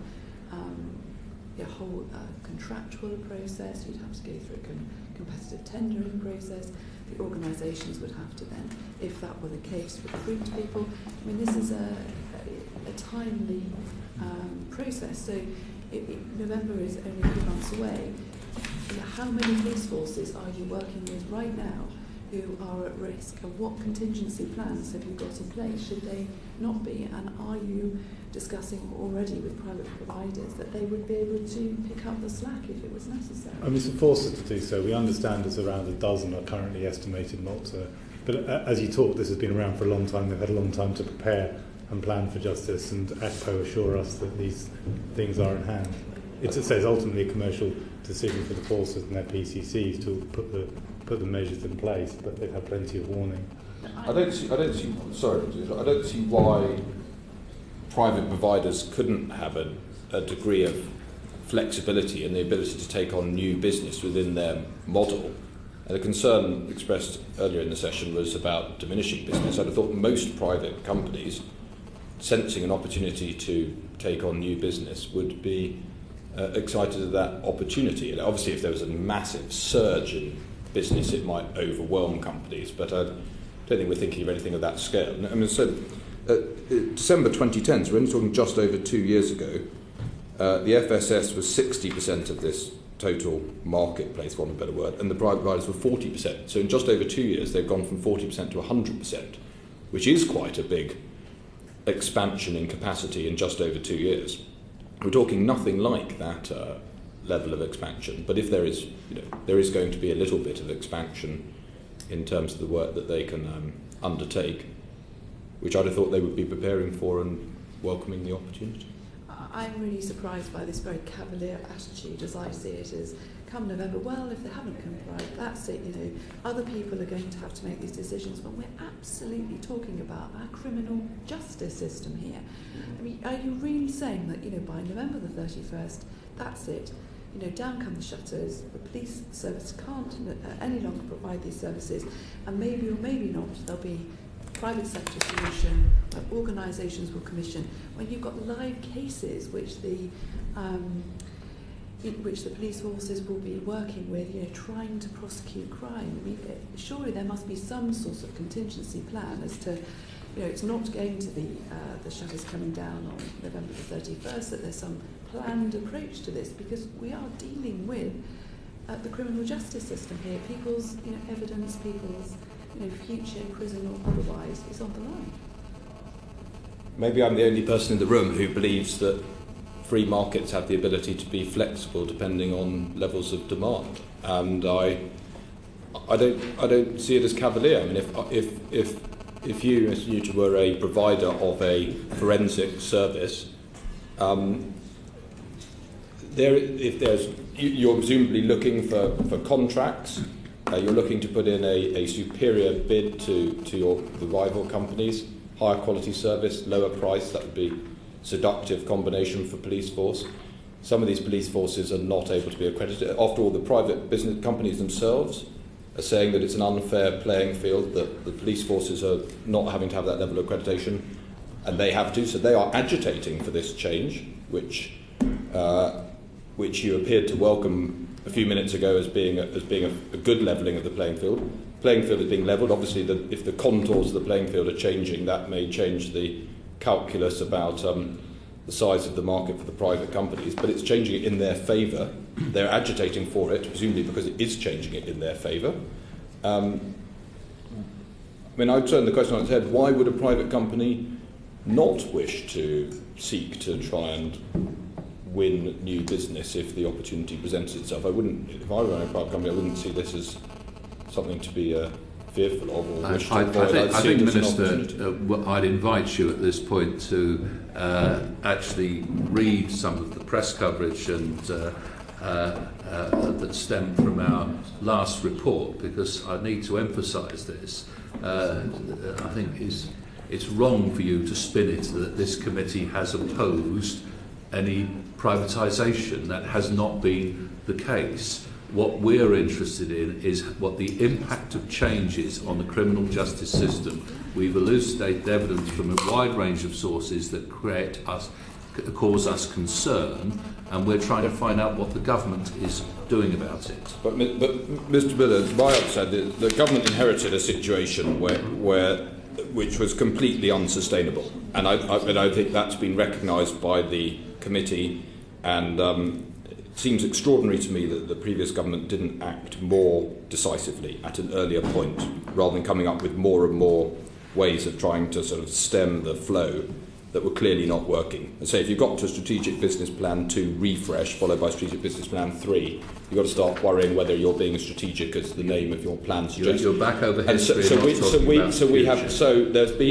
a whole contractual process. You'd have to go through a competitive tendering process. The organisations would have to then, if that were the case, recruit people. I mean, this is a timely process. So November is only a few months away. How many police forces are you working with right now who are at risk, and what contingency plans have you got in place should they not be? And are you discussing already with private providers that they would be able to pick up the slack if it was necessary? I mean, it's a force to do so. We understand there's around a dozen are currently estimated not to. But as you talk, this has been around for a long time. They've had a long time to prepare and plan for justice, and ACPO assure us that these things are in hand. It says ultimately a commercial decision for the forces and their PCCs to put the measures in place, but they've had plenty of warning. I don't see why private providers couldn't have a degree of flexibility and the ability to take on new business within their model. And the concern expressed earlier in the session was about diminishing business. I'd have thought most private companies, sensing an opportunity to take on new business, would be excited at that opportunity. And obviously, if there was a massive surge in business, it might overwhelm companies, but I don't think we're thinking of anything of that scale. I mean, so December 2010, so we're only talking just over 2 years ago, the FSS was 60% of this total marketplace, for want of a better word, and the private providers were 40%. So in just over 2 years, they've gone from 40% to 100%, which is quite a big expansion in capacity in just over 2 years. We're talking nothing like that level of expansion. But if there is, there is going to be a little bit of expansion in terms of the work that they can undertake, which I'd have thought they would be preparing for and welcoming the opportunity. I'm really surprised by this very cavalier attitude, as I see it, as come November, well, if they haven't complied, that's it, other people are going to have to make these decisions, when we're absolutely talking about our criminal justice system here. I mean, are you really saying that, by November the 31st, that's it, down come the shutters, the police service can't any longer provide these services, and maybe or maybe not, there'll be private sector solution, organisations will commission, when you've got live cases which the police forces will be working with, trying to prosecute crime. I mean, surely there must be some sort of contingency plan as to, it's not going to be the shutters coming down on November the 31st, that there's some planned approach to this, because we are dealing with the criminal justice system here. People's evidence, people's future, prison or otherwise, is on the line. Maybe I'm the only person in the room who believes that free markets have the ability to be flexible depending on levels of demand, and I don't see it as cavalier. I mean, if you, Mr. Newton, were a provider of a forensic service, you're presumably looking for contracts. You're looking to put in a superior bid to the rival companies, higher quality service, lower price. That would be seductive combination for police force. Some of these police forces are not able to be accredited. After all, the private business companies themselves are saying that it's an unfair playing field, that the police forces are not having to have that level of accreditation, and they have to. So they are agitating for this change, which you appeared to welcome a few minutes ago as being a good levelling of the playing field. The playing field is being levelled. Obviously, if the contours of the playing field are changing, that may change the calculus about the size of the market for the private companies, but it's changing it in their favour. They're agitating for it, presumably because it is changing it in their favour. I mean, I'd turn the question on its head. Why would a private company not wish to seek to try and win new business if the opportunity presents itself? If I were a private company, I wouldn't see this as something to be fearful of or wish to avoid. I think Minister, I'd invite you at this point to actually read some of the press coverage and that stemmed from our last report, because I need to emphasise this. I think it's wrong for you to spin it that this committee has opposed any privatisation. That has not been the case. What we're interested in is what the impact of change is on the criminal justice system. We've elucidated evidence from a wide range of sources that cause us concern, and we're trying to find out what the government is doing about it. But Mr. Miller, as Bayard said, the government inherited a situation which was completely unsustainable, and I think that's been recognised by the committee, and it seems extraordinary to me that the previous government didn't act more decisively at an earlier point, rather than coming up with more and more ways of trying to sort of stem the flow that were clearly not working. And so if you've got to Strategic Business Plan 2 refresh, followed by Strategic Business Plan 3, you've got to start worrying whether you're being as strategic as the name of your plan suggests. You're back over history.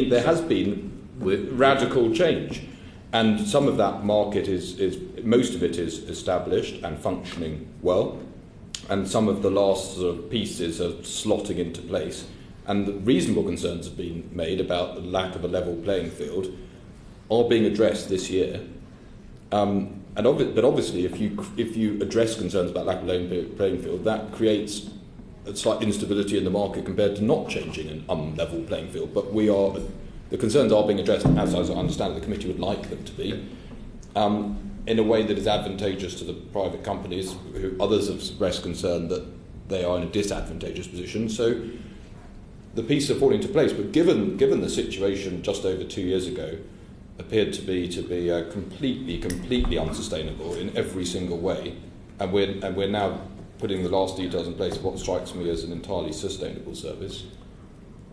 There has been radical change. And some of that market most of it is established and functioning well, and some of the last sort of pieces are slotting into place. And the reasonable concerns have been made about the lack of a level playing field are being addressed this year. But obviously, if you address concerns about lack of level playing field, that creates a slight instability in the market compared to not changing an unlevel playing field. But the concerns are being addressed, as I understand it, the committee would like them to be, in a way that is advantageous to the private companies, who others have expressed concern that they are in a disadvantageous position. So the pieces are falling into place. But given the situation just over 2 years ago, appeared to be completely unsustainable in every single way, and we're now putting the last details in place of what strikes me as an entirely sustainable service,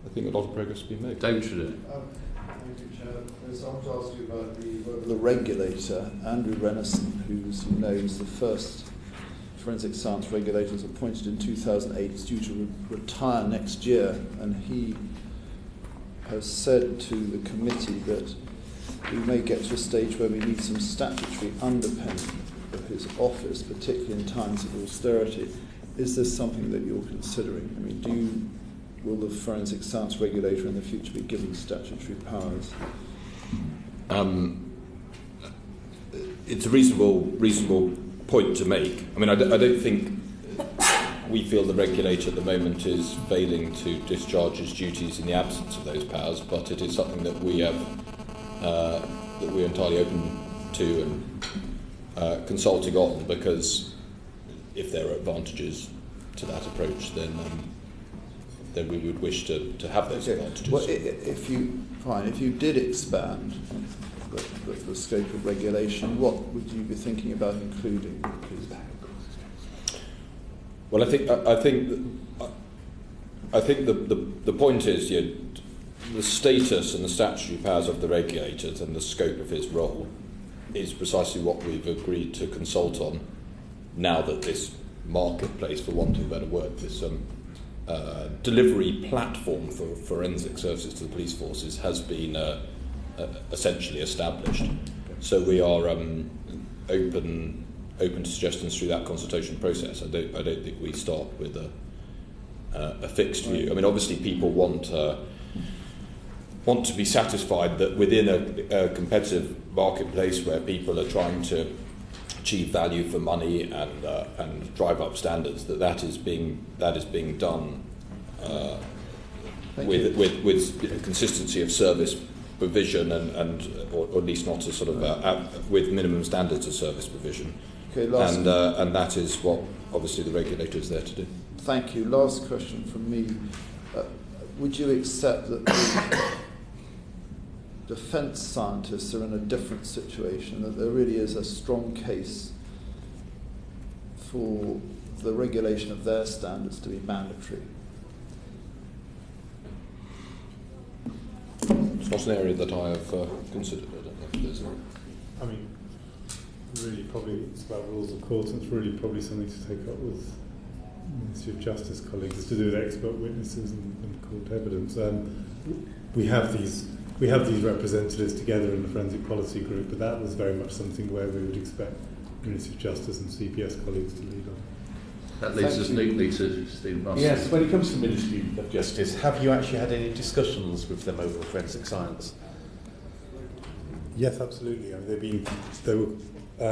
I think a lot of progress has been made. David Trudeau. Thank you, Chair. I want to ask you about the regulator, Andrew Renison, who, as you know, was the first forensic science regulator was appointed in 2008. He's due to retire next year, and he has said to the committee that we may get to a stage where we need some statutory underpinning of his office, particularly in times of austerity. Is this something that you're considering? I mean, will the forensic science regulator in the future be given statutory powers? It's a reasonable point to make. I mean, I don't think we feel the regulator at the moment is failing to discharge his duties in the absence of those powers, but it is something that we have that we're entirely open to and consulting on, because if there are advantages to that approach, then we would wish to have those advantages. Well, if you did expand the scope of regulation, what would you be thinking about including, please? Well, I think the point is, the status and the statutory powers of the regulators and the scope of his role is precisely what we've agreed to consult on. Now that this marketplace, for want of a better word, this delivery platform for forensic services to the police forces has been essentially established. So we are open to suggestions through that consultation process. I don't think we start with a fixed view. I mean, obviously, people want to be satisfied that within a competitive marketplace where people are trying to achieve value for money and drive up standards, that is being done with consistency of service provision or at least not a sort of with minimum standards of service provision. Okay, and that is what obviously the regulator is there to do. Thank you. Last question from me. Would you accept that the defence scientists are in a different situation, that there really is a strong case for the regulation of their standards to be mandatory? It's not an area that I have considered. I don't know if there's I mean, really probably it's about rules of court, and it's really probably something to take up with Ministry of Justice colleagues. It's to do with expert witnesses and court evidence. We have these representatives together in the Forensic Policy Group, but that was very much something where we would expect Ministry of Justice and CPS colleagues to lead on. That leads us neatly to Stephen Buster. Yes, when it comes to the Ministry of Justice, have you actually had any discussions with them over forensic science? Yes, absolutely. I mean, they were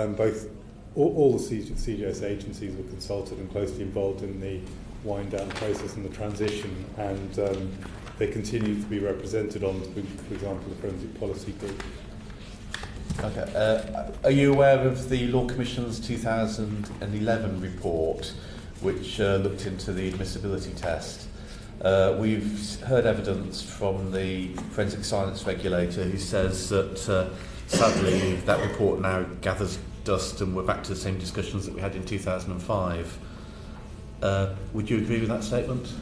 both, all the CJS agencies were consulted and closely involved in the wind down process and the transition, and they continue to be represented on, for example, the Forensic Policy Group. Okay. Are you aware of the Law Commission's 2011 report, which looked into the admissibility test? We've heard evidence from the forensic science regulator who says that sadly that report now gathers dust and we're back to the same discussions that we had in 2005. Would you agree with that statement?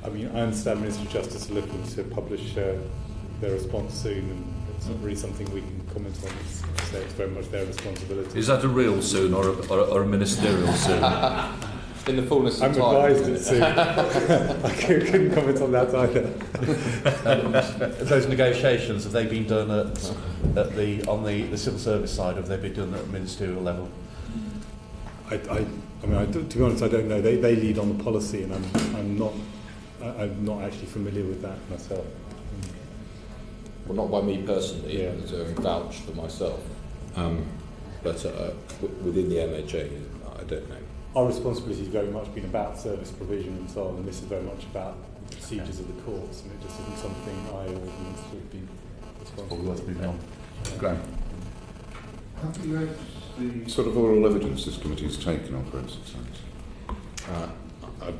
I mean, I understand Ministry of Justice are looking to publish their response soon, and it's not really something we can comment on. It's very much their responsibility. Is that a real soon or a ministerial soon? In the fullness of I'm time. I'm advised it's soon. I couldn't comment on that either. Those negotiations, have they been done on the civil service side, or have they been done at a ministerial level? I mean, to be honest, I don't know. They lead on the policy, and I'm not actually familiar with that myself. Well, not by me personally, Yeah. as a vouch for myself, but within the MHA, I don't know. Our responsibility has very much been about service provision and so on, and this is very much about the procedures of the courts, and it just isn't something I or the Minister have been responsible Probably worth moving on. Graham. Have you read the sort of oral evidence this committee has taken on forensic science? I've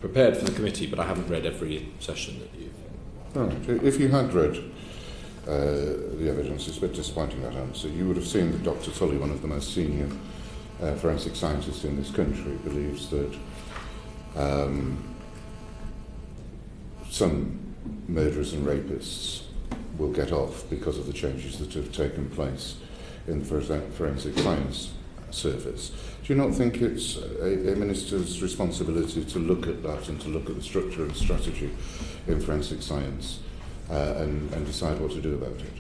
prepared for the committee, but I haven't read every session that you've... Right. If you had read the evidence, it's a bit disappointing, that answer. You would have seen that Dr. Tully, one of the most senior forensic scientists in this country, believes that some murderers and rapists will get off because of the changes that have taken place in the forensic science service. Do you not think it's a minister's responsibility to look at that and to look at the structure and strategy in forensic science and decide what to do about it?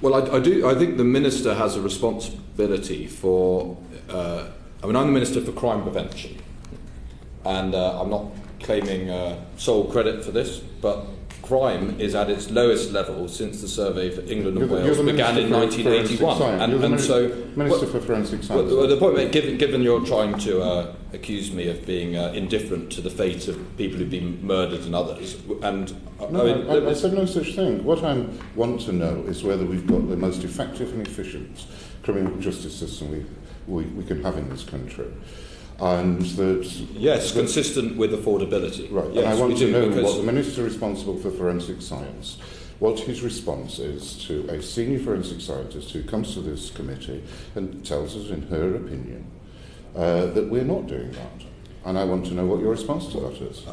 Well, I do. I think the minister has a responsibility for. I'm the Minister for Crime Prevention, and I'm not claiming sole credit for this, but crime is at its lowest level since the survey for England and Wales began in 1981. And so, Minister for Forensic Science. Well, the point, given you're trying to accuse me of being indifferent to the fate of people who've been murdered and others, and I said no such thing. What I want to know is whether we've got the most effective and efficient criminal justice system we can have in this country. And that... Yes, consistent with affordability. Right, yes, and I want to know what the Minister responsible for forensic science, what his response is to a senior forensic scientist who comes to this committee and tells us, in her opinion, that we're not doing that. And I want to know what your response to that is.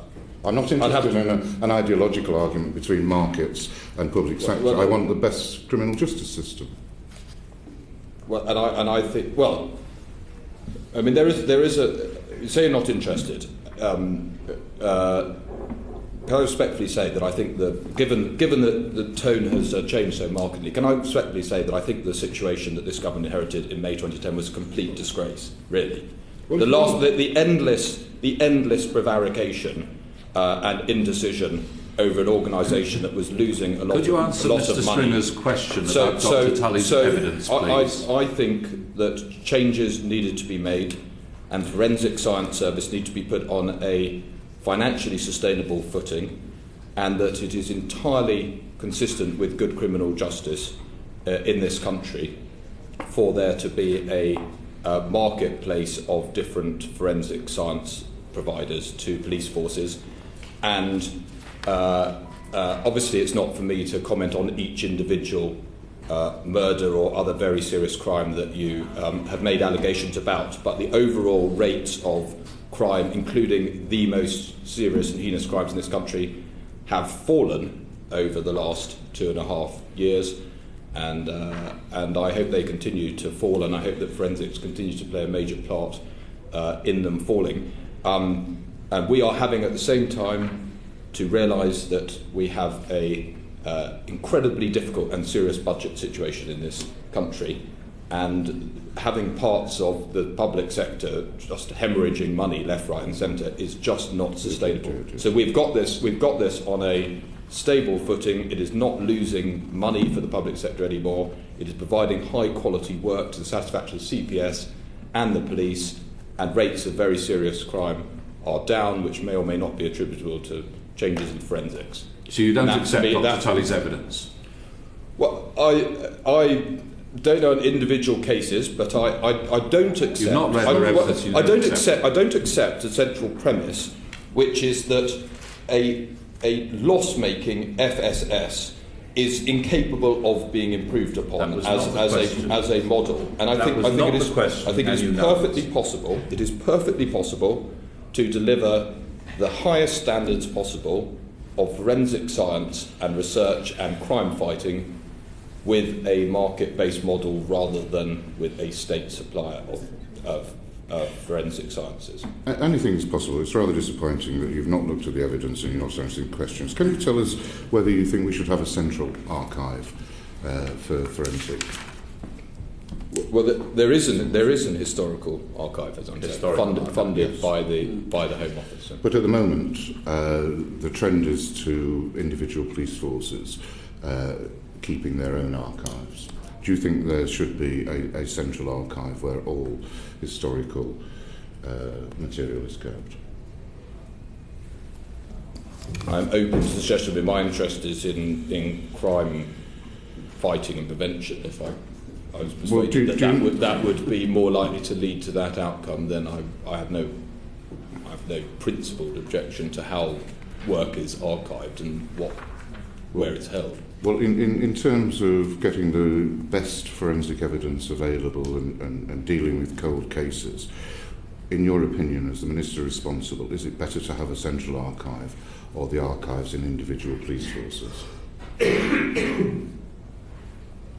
I'm not interested in an ideological argument between markets and public sector. I want the best criminal justice system. Well, and I think, well, I mean, there is a. You say you're not interested. Can I respectfully say that I think that, given that the tone has changed so markedly, can I respectfully say that I think the situation that this government inherited in May 2010 was a complete disgrace, really. Well, the endless prevarication and indecision over an organisation that was losing a lot of money. Could you answer Mr. Stringer's question about Dr. Tully's evidence, please? I think that changes needed to be made, and Forensic Science Service need to be put on a financially sustainable footing, and that it is entirely consistent with good criminal justice in this country for there to be a marketplace of different forensic science providers to police forces. And obviously it's not for me to comment on each individual murder or other very serious crime that you have made allegations about, but the overall rates of crime, including the most serious and heinous crimes in this country, have fallen over the last 2.5 years, and I hope they continue to fall, and I hope that forensics continues to play a major part in them falling. And we are having at the same time to realise that we have a incredibly difficult and serious budget situation in this country, and having parts of the public sector just hemorrhaging money left, right and centre is just not sustainable. So we've got this on a stable footing. It is not losing money for the public sector anymore. It is providing high quality work to the satisfaction of CPS and the police, and rates of very serious crime are down, which may or may not be attributable to changes in forensics. So you don't accept Dr. Tully's evidence? Well, I don't know in individual cases, but I don't accept. You've not read their evidence. I don't accept a central premise, which is that a loss-making FSS is incapable of being improved upon as a model. And I think it is perfectly possible. It is perfectly possible to deliver the highest standards possible of forensic science and research and crime fighting with a market-based model rather than with a state supplier of forensic sciences. Anything is possible. It's rather disappointing that you've not looked at the evidence and you're not answering questions. Can you tell us whether you think we should have a central archive for forensic? Well, there is an historical archive, as I'm saying, funded by the Home Office. But at the moment, the trend is to individual police forces keeping their own archives. Do you think there should be a central archive where all historical material is kept? I'm open to the suggestion, but my interest is in crime fighting and prevention. If I was persuaded that would be more likely to lead to that outcome, then I have no principled objection to how work is archived and where it's held. Well, in terms of getting the best forensic evidence available and dealing with cold cases, in your opinion, as the Minister responsible, is it better to have a central archive or the archives in individual police forces?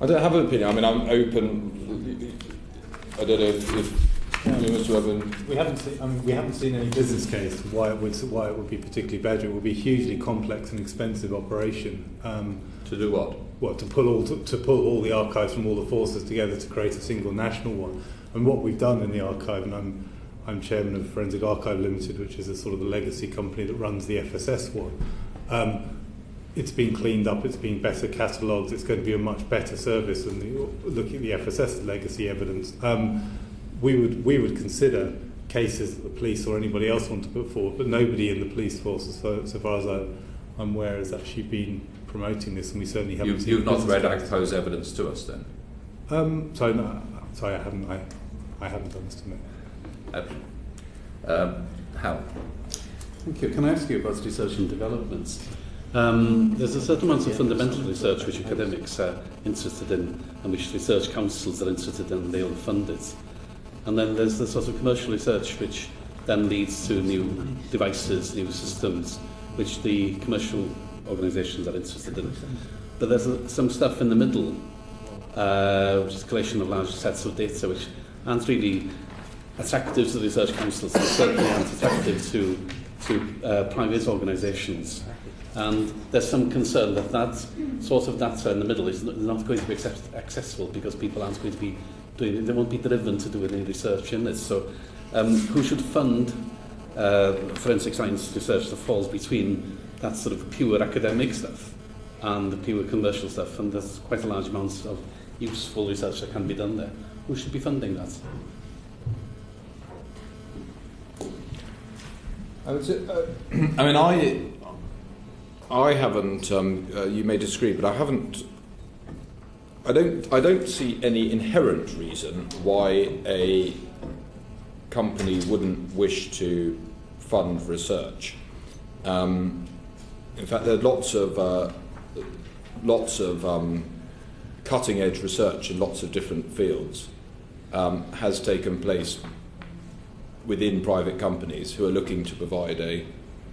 I don't have an opinion. I mean, I'm open. I don't know if Mr. Robin. We haven't seen any business case why it would be particularly bad. It would be a hugely complex and expensive operation. To do what? Well, to pull all the archives from all the forces together to create a single national one. And what we've done in the archive, and I'm chairman of Forensic Archive Limited, which is a sort of the legacy company that runs the FSS one. It's been cleaned up, it's been better catalogued, it's going to be a much better service than looking at the FSS legacy evidence. We would consider cases that the police or anybody else want to put forward, but nobody in the police force, so far as I'm aware, has actually been promoting this, and we certainly haven't seen. You've not read ACPO's evidence to us, then? Sorry, I haven't. I haven't done this to me. How? Thank you. Can I ask you about research and developments? There's a certain amount of fundamental research which academics are interested in, and which research councils are interested in, and they all fund it. And then there's the sort of commercial research which then leads to new devices, new systems, which the commercial organisations are interested in. But there's some stuff in the middle, which is a collection of large sets of data which aren't really attractive to the research councils, and certainly aren't attractive to private organisations. And there's some concern that that sort of data in the middle is not going to be accessible because people aren't going to be doing it. They won't be driven to do any research in it. So who should fund forensic science research that falls between that sort of pure academic stuff and the pure commercial stuff? And there's quite a large amount of useful research that can be done there. Who should be funding that? I would say, I mean, I haven't. You may disagree, but I haven't. I don't see any inherent reason why a company wouldn't wish to fund research. In fact, there are lots of cutting-edge research in lots of different fields has taken place within private companies who are looking to provide a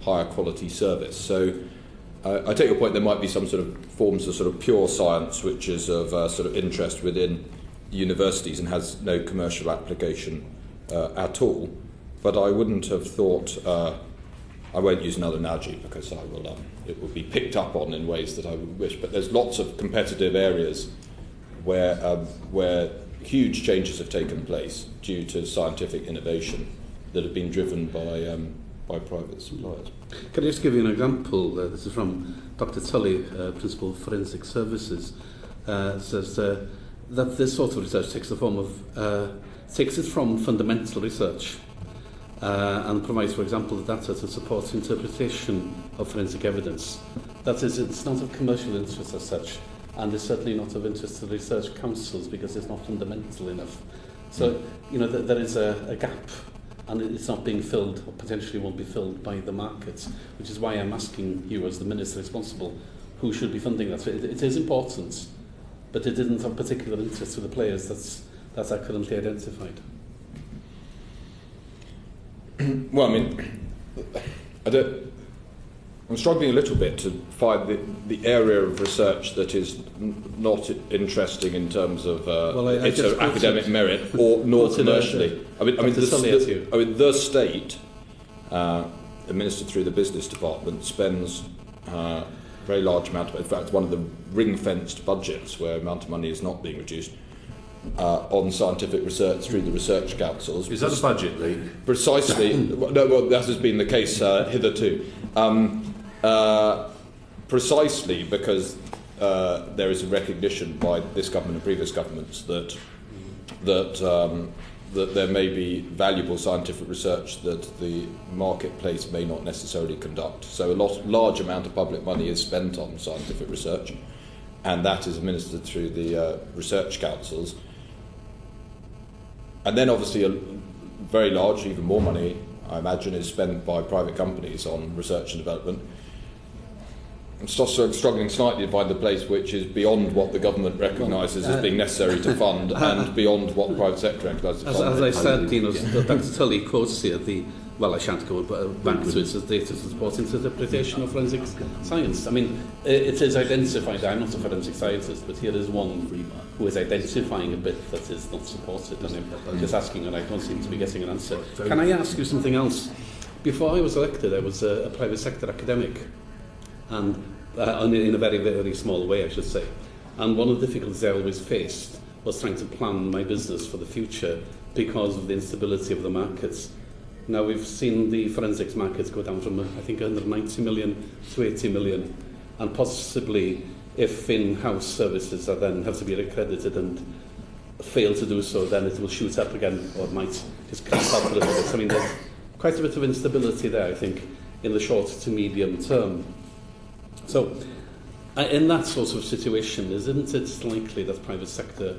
higher quality service. So I take your point, there might be some sort of forms of sort of pure science which is of sort of interest within universities and has no commercial application at all. But I wouldn't have thought, I won't use another analogy because I will, it will be picked up on in ways that I would wish, but there's lots of competitive areas where huge changes have taken place due to scientific innovation that have been driven by private suppliers. Can I just give you an example? This is from Dr. Tully, Principal of Forensic Services. Says that this sort of research takes the form of takes it from fundamental research and provides, for example, the data to support interpretation of forensic evidence. That is, it's not of commercial interest as such, and it's certainly not of interest to research councils because it's not fundamental enough. So, you know, there is a gap, and it's not being filled, or potentially won't be filled by the markets, which is why I'm asking you, as the Minister responsible, who should be funding that. It is important, but it isn't of particular interest to the players that are currently identified. Well, I mean, I'm struggling a little bit to find the area of research that is not interesting in terms of its academic merit or nor commercially. The state, administered through the business department, spends a very large amount. In fact, one of the ring-fenced budgets where amount of money is not being reduced on scientific research through the research councils. Is that a budget leak? Precisely. No, that has been the case hitherto. Precisely because there is a recognition by this government and previous governments that there may be valuable scientific research that the marketplace may not necessarily conduct. So a large amount of public money is spent on scientific research, and that is administered through the research councils. And then obviously a very large, even more money, I imagine, is spent by private companies on research and development. I'm struggling slightly to find the place which is beyond what the government recognises as being necessary to fund and beyond what the private sector recognises as fund. As I said, Dr. Tully quotes here the well, I shan't go back to its data to support its interpretation of forensic science. I mean, it is identified. I'm not a forensic scientist, but here is one who is identifying a bit that is not supported, and I'm just asking, and I don't seem to be getting an answer. Can I ask you something else? Before I was elected, I was a private sector academic, and in a very, very small way, I should say. And one of the difficulties I always faced was trying to plan my business for the future because of the instability of the markets. Now, we've seen the forensics markets go down from, I think, 190 million to 80 million, and possibly if in-house services are then have to be accredited and fail to do so, then it will shoot up again, or might just creep up a little bit. I mean, there's quite a bit of instability there, I think, in the short to medium term. So, in that sort of situation, isn't it likely that private sector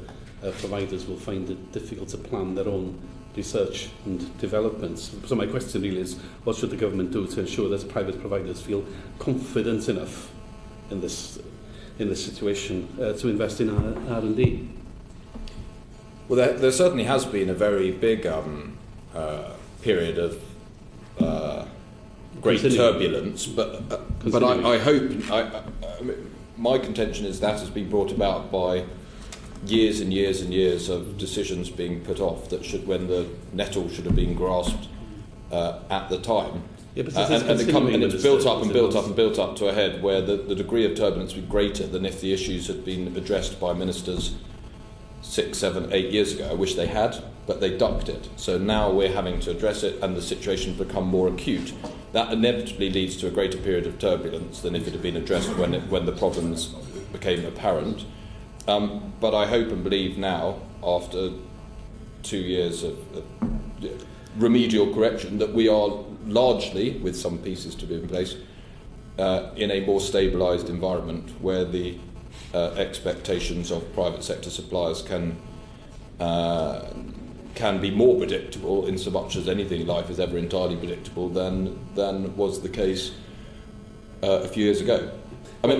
providers will find it difficult to plan their own research and developments? So my question really is, what should the government do to ensure that private providers feel confident enough in this situation to invest in R&D? Well, there certainly has been a very big period of great turbulence, but I hope, I mean, my contention is that has been brought about by years and years and years of decisions being put off that should, when the nettle should have been grasped at the time. Yeah, but and it's built up and built up and built up to a head where the degree of turbulence would be greater than if the issues had been addressed by ministers 6, 7, 8 years ago. I wish they had, but they ducked it. So now we're having to address it, and the situation has become more acute. That inevitably leads to a greater period of turbulence than if it had been addressed when the problems became apparent. But I hope and believe now, after 2 years of remedial correction, that we are largely, with some pieces to be in place, in a more stabilised environment where the expectations of private sector suppliers can be more predictable, in so much as anything in life is ever entirely predictable, than was the case a few years ago. I mean,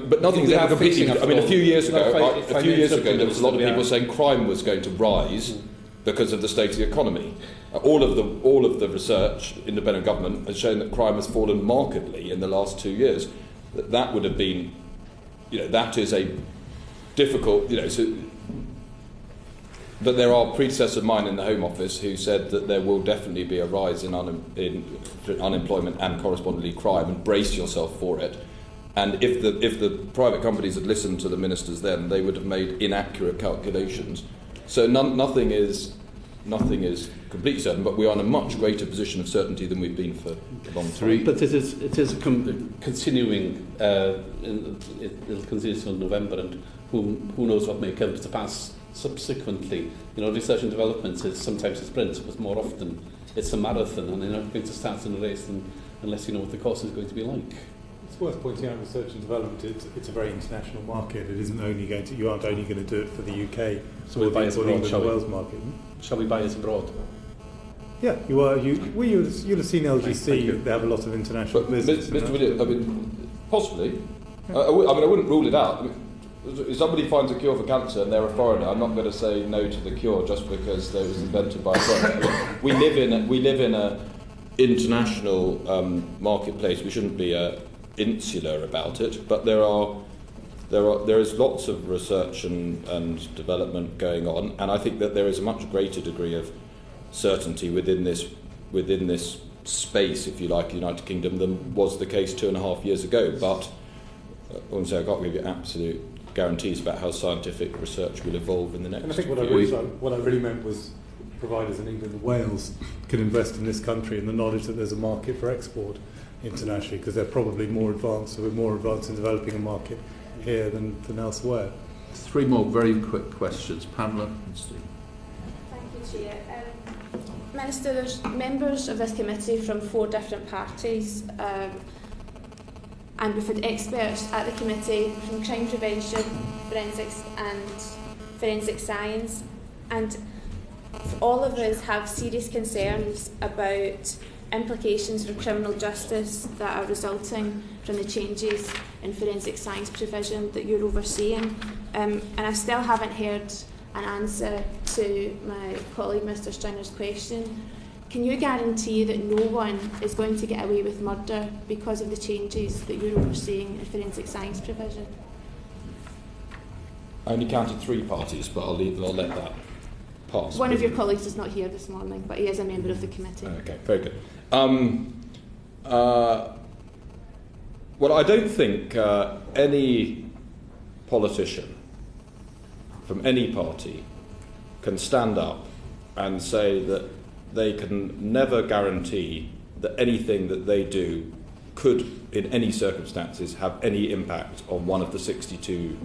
but nothing's ever completely. I mean, a few years ago, there was a lot of people saying crime was going to rise because of the state of the economy. All of the research, independent government, has shown that crime has fallen markedly in the last 2 years. That would have been, that is a difficult, but there are predecessors of mine in the Home Office who said that there will definitely be a rise in unemployment and correspondingly crime, and brace yourself for it. And if the private companies had listened to the ministers then, they would have made inaccurate calculations. So nothing is completely certain, but we are in a much greater position of certainty than we've been for a long time. But it is continuing. It'll continue until November, and who knows what may come to pass subsequently. Research and development is sometimes a sprint, but more often it's a marathon, and you're not going to start in a race unless you know what the course is going to be like. It's worth pointing out, research and development, it's a very international market. It isn't only you aren't only going to do it for the UK. So we'll buy it abroad, shall we? Wales market. Shall we buy it abroad? Yeah, you are. You'll have seen LGC. They have a lot of international business. Mr. Williams, I mean, possibly. Yeah. I wouldn't rule it out. I mean, if somebody finds a cure for cancer and they're a foreigner, I'm not going to say no to the cure just because it was invented by a foreigner. I mean, we live in a international marketplace. We shouldn't be insular about it, but there is lots of research and development going on, and I think that there is a much greater degree of certainty within this space, if you like, the United Kingdom, than was the case 2.5 years ago. But I can't give you absolute guarantees about how scientific research will evolve in the next. And I think what I really meant was providers in England and Wales can invest in this country in the knowledge that there's a market for export internationally, because they're probably more advanced. So we're more advanced in developing a market here than elsewhere. 3 more very quick questions. Pamela and Steve. Thank you, Chair. Minister, there's members of this committee from 4 different parties, and we've had experts at the committee from crime prevention, forensics and forensic science, and all of us have serious concerns about implications for criminal justice that are resulting from the changes in forensic science provision that you're overseeing. And I still haven't heard an answer to my colleague Mr Stringer's question. can you guarantee that no one is going to get away with murder because of the changes that you're overseeing in forensic science provision? I only counted 3 parties, but I'll let that pass. One of your colleagues is not here this morning, but he is a member of the committee. Okay, very good. Well, I don't think any politician from any party can stand up and say that they can never guarantee that anything that they do could, in any circumstances, have any impact on one of the 62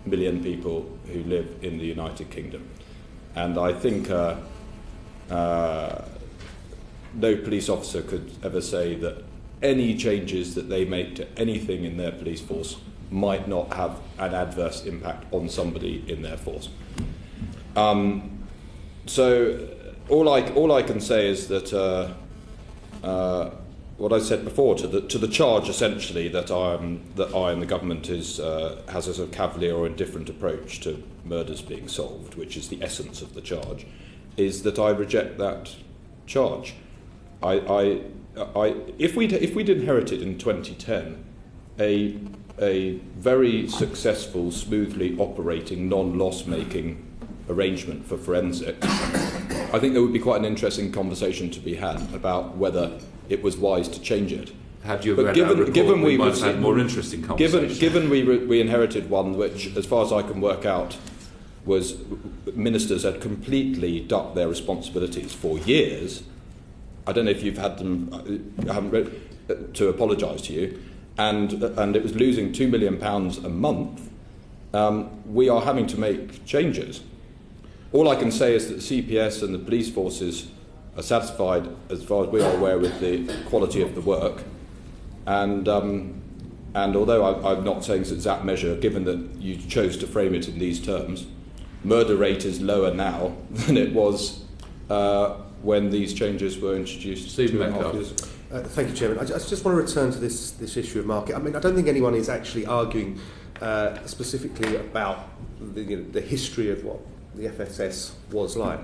million people who live in the United Kingdom. And I think no police officer could ever say that any changes that they make to anything in their police force might not have an adverse impact on somebody in their force. So all I can say is that what I said before to the charge essentially that I and the government has a sort of cavalier or indifferent approach to murders being solved, which is the essence of the charge, is that I reject that charge. If we'd inherited in 2010 a very successful, smoothly operating, non-loss making arrangement for forensics, I think there would be quite an interesting conversation to be had about whether it was wise to change it. Had you read our report, we might have had more interesting conversations. Given we inherited one which, as far as I can work out, was ministers had completely ducked their responsibilities for years. I don't know if you've had them. I haven't read to apologise to you, and it was losing £2 million a month. We are having to make changes. All I can say is that the CPS and the police forces are satisfied, as far as we are aware, with the quality of the work. And although I'm not saying it's an exact measure, given that you chose to frame it in these terms, murder rate is lower now than it was when these changes were introduced. Stephen Metcalfe. Thank you, Chairman. I just want to return to this issue of market. I mean, I don't think anyone is actually arguing specifically about the history of what the FSS was like.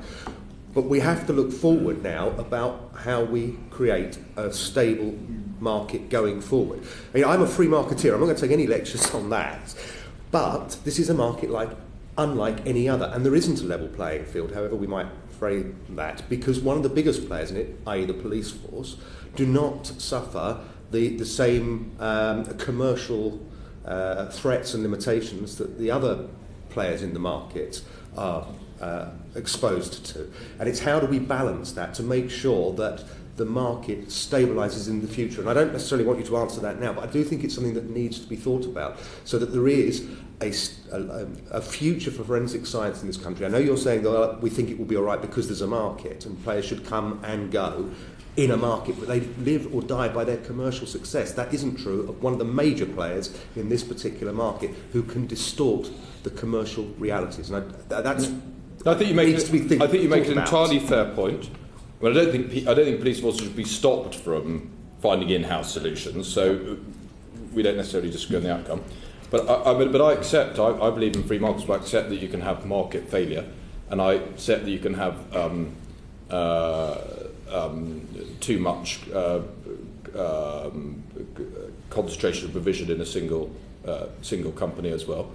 But we have to look forward now about how we create a stable market going forward. I mean, I'm a free marketeer. I'm not going to take any lectures on that. But this is a market unlike any other. And there isn't a level playing field, however we might frame that, because one of the biggest players in it, i.e. the police force, do not suffer the same commercial threats and limitations that the other players in the market are exposed to. And it's how do we balance that to make sure that the market stabilises in the future. And I don't necessarily want you to answer that now, but I do think it's something that needs to be thought about so that there is a future for forensic science in this country. I know you're saying that we think it will be all right because there's a market and players should come and go in a market, but they live or die by their commercial success. That isn't true of one of the major players in this particular market who can distort the commercial realities. And I think you make an entirely fair point. Well, I don't think police forces should be stopped from finding in-house solutions. So we don't necessarily disagree on the outcome. But I accept. I believe in free markets. But I accept that you can have market failure, and I accept that you can have too much concentration of provision in a single company as well.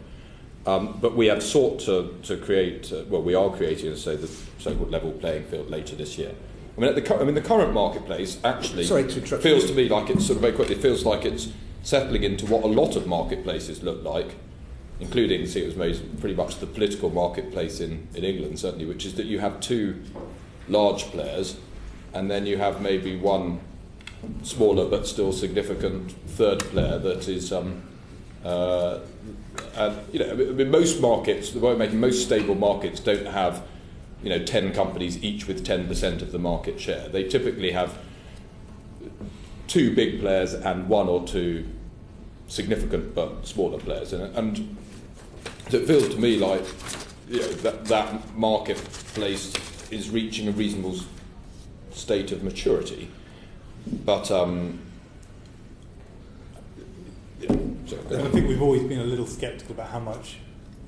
But we have sought to create, we are creating, as I say, the so-called level playing field later this year. I mean, the current marketplace actually feels to me like it's sort of very quickly feels like it's settling into what a lot of marketplaces look like, including, it was made pretty much the political marketplace in England, certainly, which is that you have two large players, and then you have maybe one smaller but still significant third player that is. Most markets, most stable markets don't have, 10 companies each with 10% of the market share. They typically have two big players and one or two significant but smaller players. And so it feels to me like that marketplace is reaching a reasonable state of maturity. But I think we've always been a little sceptical about how much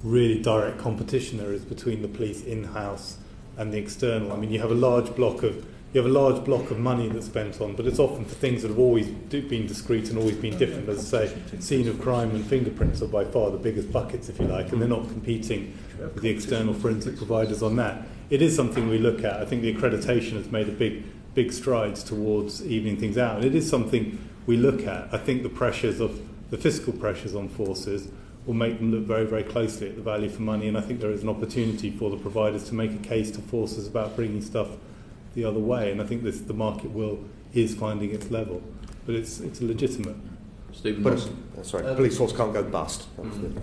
really direct competition there is between the police in-house and the external. I mean, you have a large block of money that's spent on, but it's often for things that have always been discrete and always been different. As I say, scene of crime and fingerprints are by far the biggest buckets, if you like, and they're not competing with the external forensic providers on that. It is something we look at. I think the accreditation has made a big strides towards evening things out, and it is something we look at. I think the fiscal pressures on forces will make them look very, very closely at the value for money, and I think there is an opportunity for the providers to make a case to forces about bringing stuff the other way, and I think the market is finding its level, but it's legitimate. Stephen But, Lawson. police force can't go bust.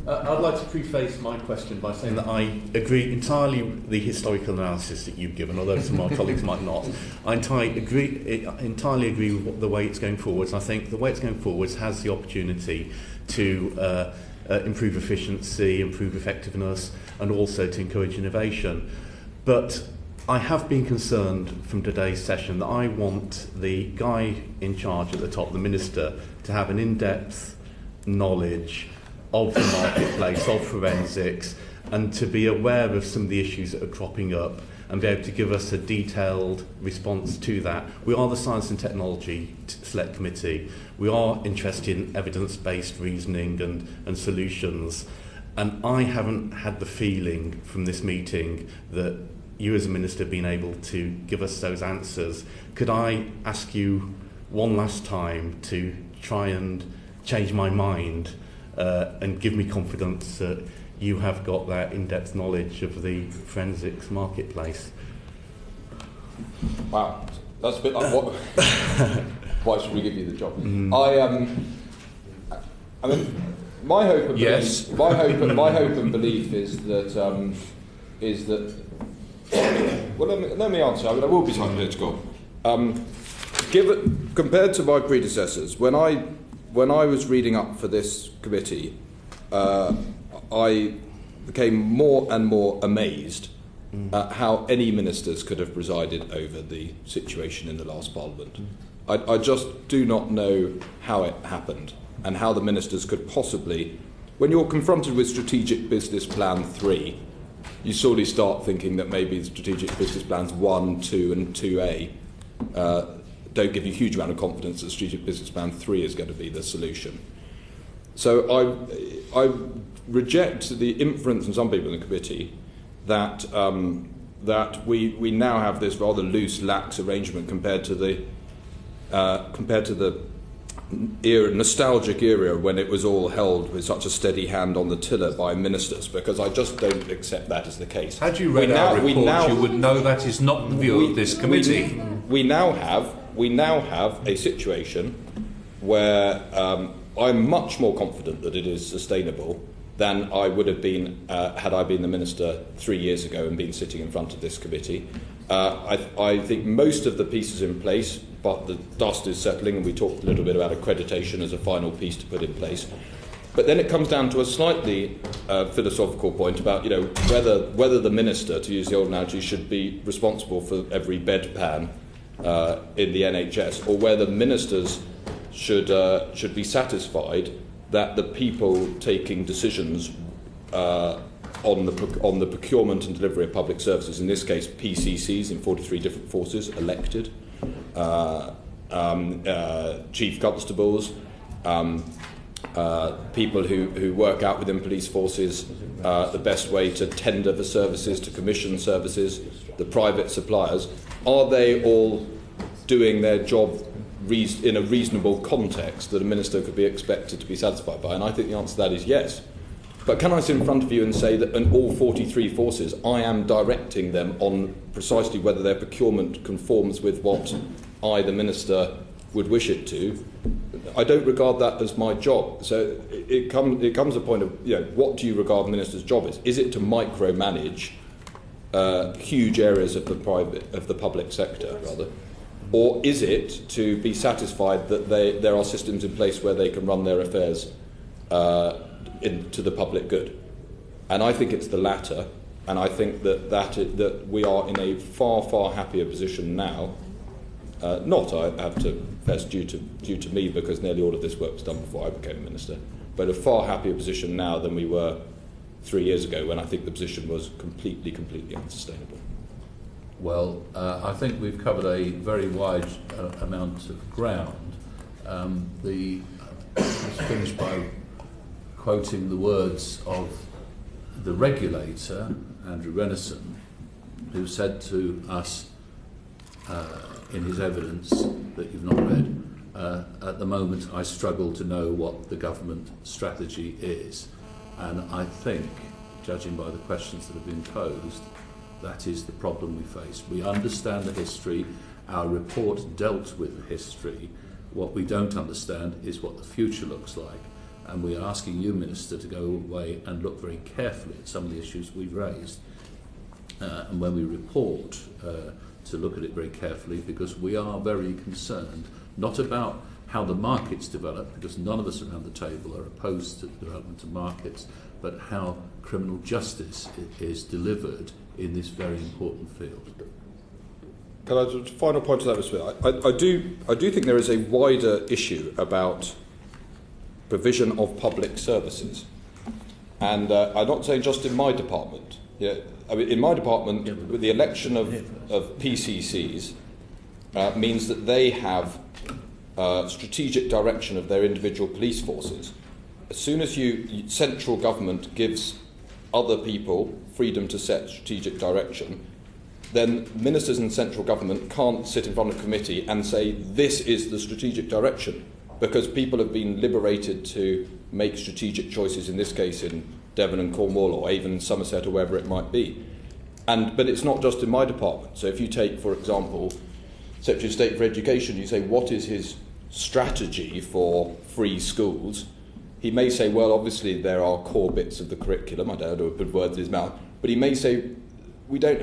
I'd like to preface my question by saying that I agree entirely with the historical analysis that you've given, although some of my colleagues might not. I entirely agree with the way it's going forwards. I think the way it's going forwards has the opportunity to improve efficiency, improve effectiveness, and also to encourage innovation. But I have been concerned from today's session that I want the guy in charge at the top, the minister, to have an in-depth knowledge of the marketplace, of forensics, and to be aware of some of the issues that are cropping up and be able to give us a detailed response to that. We are the Science and Technology Select Committee. We are interested in evidence-based reasoning and solutions. And I haven't had the feeling from this meeting that you as a minister have been able to give us those answers. Could I ask you one last time to try and change my mind and give me confidence that you have got that in-depth knowledge of the forensics marketplace? Wow, that's a bit like what. Why should we give you the job? I mean, my hope and Yes. belief, my hope and belief is that. Well, let me answer. I mean, I will be slightly political. Compared to my predecessors, when I was reading up for this committee, I became more and more amazed at how any ministers could have presided over the situation in the last Parliament. I just do not know how it happened and how the ministers could possibly, when you're confronted with Strategic Business Plan 3, you slowly start thinking that maybe Strategic Business Plans 1, 2 and 2A don't give you a huge amount of confidence that Strategic Business Plan 3 is going to be the solution. So I reject the inference from some people in the committee that we now have this rather loose, lax arrangement compared to the nostalgic era when it was all held with such a steady hand on the tiller by ministers, because I just don't accept that as the case. Had you read our report, you would know that is not the view of this committee. We now have a situation where I'm much more confident that it is sustainable than I would have been had I been the minister 3 years ago and been sitting in front of this committee. I think most of the pieces in place, but the dust is settling, and we talked a little bit about accreditation as a final piece to put in place. But then it comes down to a slightly philosophical point about, whether the minister, to use the old analogy, should be responsible for every bedpan in the NHS, or whether ministers should be satisfied that the people taking decisions on the procurement and delivery of public services, in this case PCCs in 43 different forces, elected, chief constables, people who work out within police forces the best way to tender for services, to commission services, the private suppliers, are they all doing their job in a reasonable context that a minister could be expected to be satisfied by? And I think the answer to that is yes. But can I sit in front of you and say that in all 43 forces I am directing them on precisely whether their procurement conforms with what I, the minister, would wish it to? I don't regard that as my job. So it comes a point of, what do you regard the minister's job as? Is it to micromanage huge areas of the public sector, rather? Or is it to be satisfied that there are systems in place where they can run their affairs to the public good? And I think it's the latter, and I think that we are in a far, far happier position now. Not, I have to confess, due to me, because nearly all of this work was done before I became a minister, but a far happier position now than we were 3 years ago, when I think the position was completely unsustainable. I think we've covered a very wide amount of ground. Let's finish by quoting the words of the regulator, Andrew Renison, who said to us in his evidence that you've not read, at the moment I struggle to know what the government strategy is. And I think, judging by the questions that have been posed, that is the problem we face. We understand the history, our report dealt with the history. What we don't understand is what the future looks like. And we're asking you, Minister, to go away and look very carefully at some of the issues we've raised. And when we report, to look at it very carefully, because we are very concerned, not about how the markets develop, because none of us around the table are opposed to the development of markets, but how criminal justice is delivered in this very important field. Can I just final point to that, Mr. I do think there is a wider issue about provision of public services, and I'm not saying just in my department. Yeah, I mean, in my department, with the election of PCCs means that they have strategic direction of their individual police forces. As soon as central government gives other people freedom to set strategic direction, then ministers in central government can't sit in front of a committee and say this is the strategic direction, because people have been liberated to make strategic choices, in this case in Devon and Cornwall, or even in Somerset, or wherever it might be. But it's not just in my department. So if you take, for example, Secretary of State for Education, you say, what is his strategy for free schools? He may say, well, obviously there are core bits of the curriculum. I don't know how to put words in his mouth. But he may say, we don't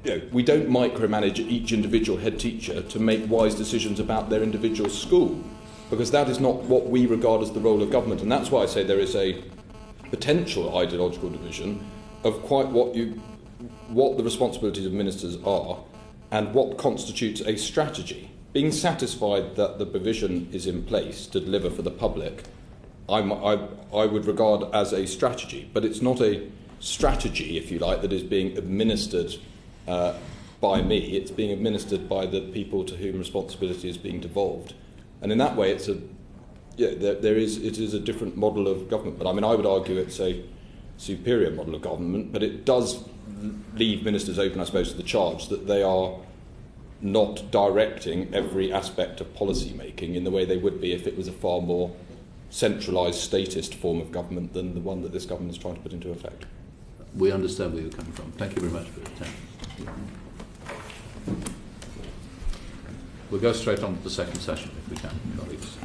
micromanage each individual head teacher to make wise decisions about their individual school, because that is not what we regard as the role of government. And that's why I say there is a potential ideological division of quite what the responsibilities of ministers are and what constitutes a strategy. Being satisfied that the provision is in place to deliver for the public, I would regard as a strategy, but it's not a strategy, if you like, that is being administered by me. It's being administered by the people to whom responsibility is being devolved, and in that way, it is a different model of government. But I mean, I would argue it's a superior model of government, but it does leave ministers open, I suppose, to the charge that they are not directing every aspect of policy making in the way they would be if it was a far more centralised statist form of government than the one that this government is trying to put into effect. We understand where you're coming from. Thank you very much for your time. We'll go straight on to the second session if we can, colleagues.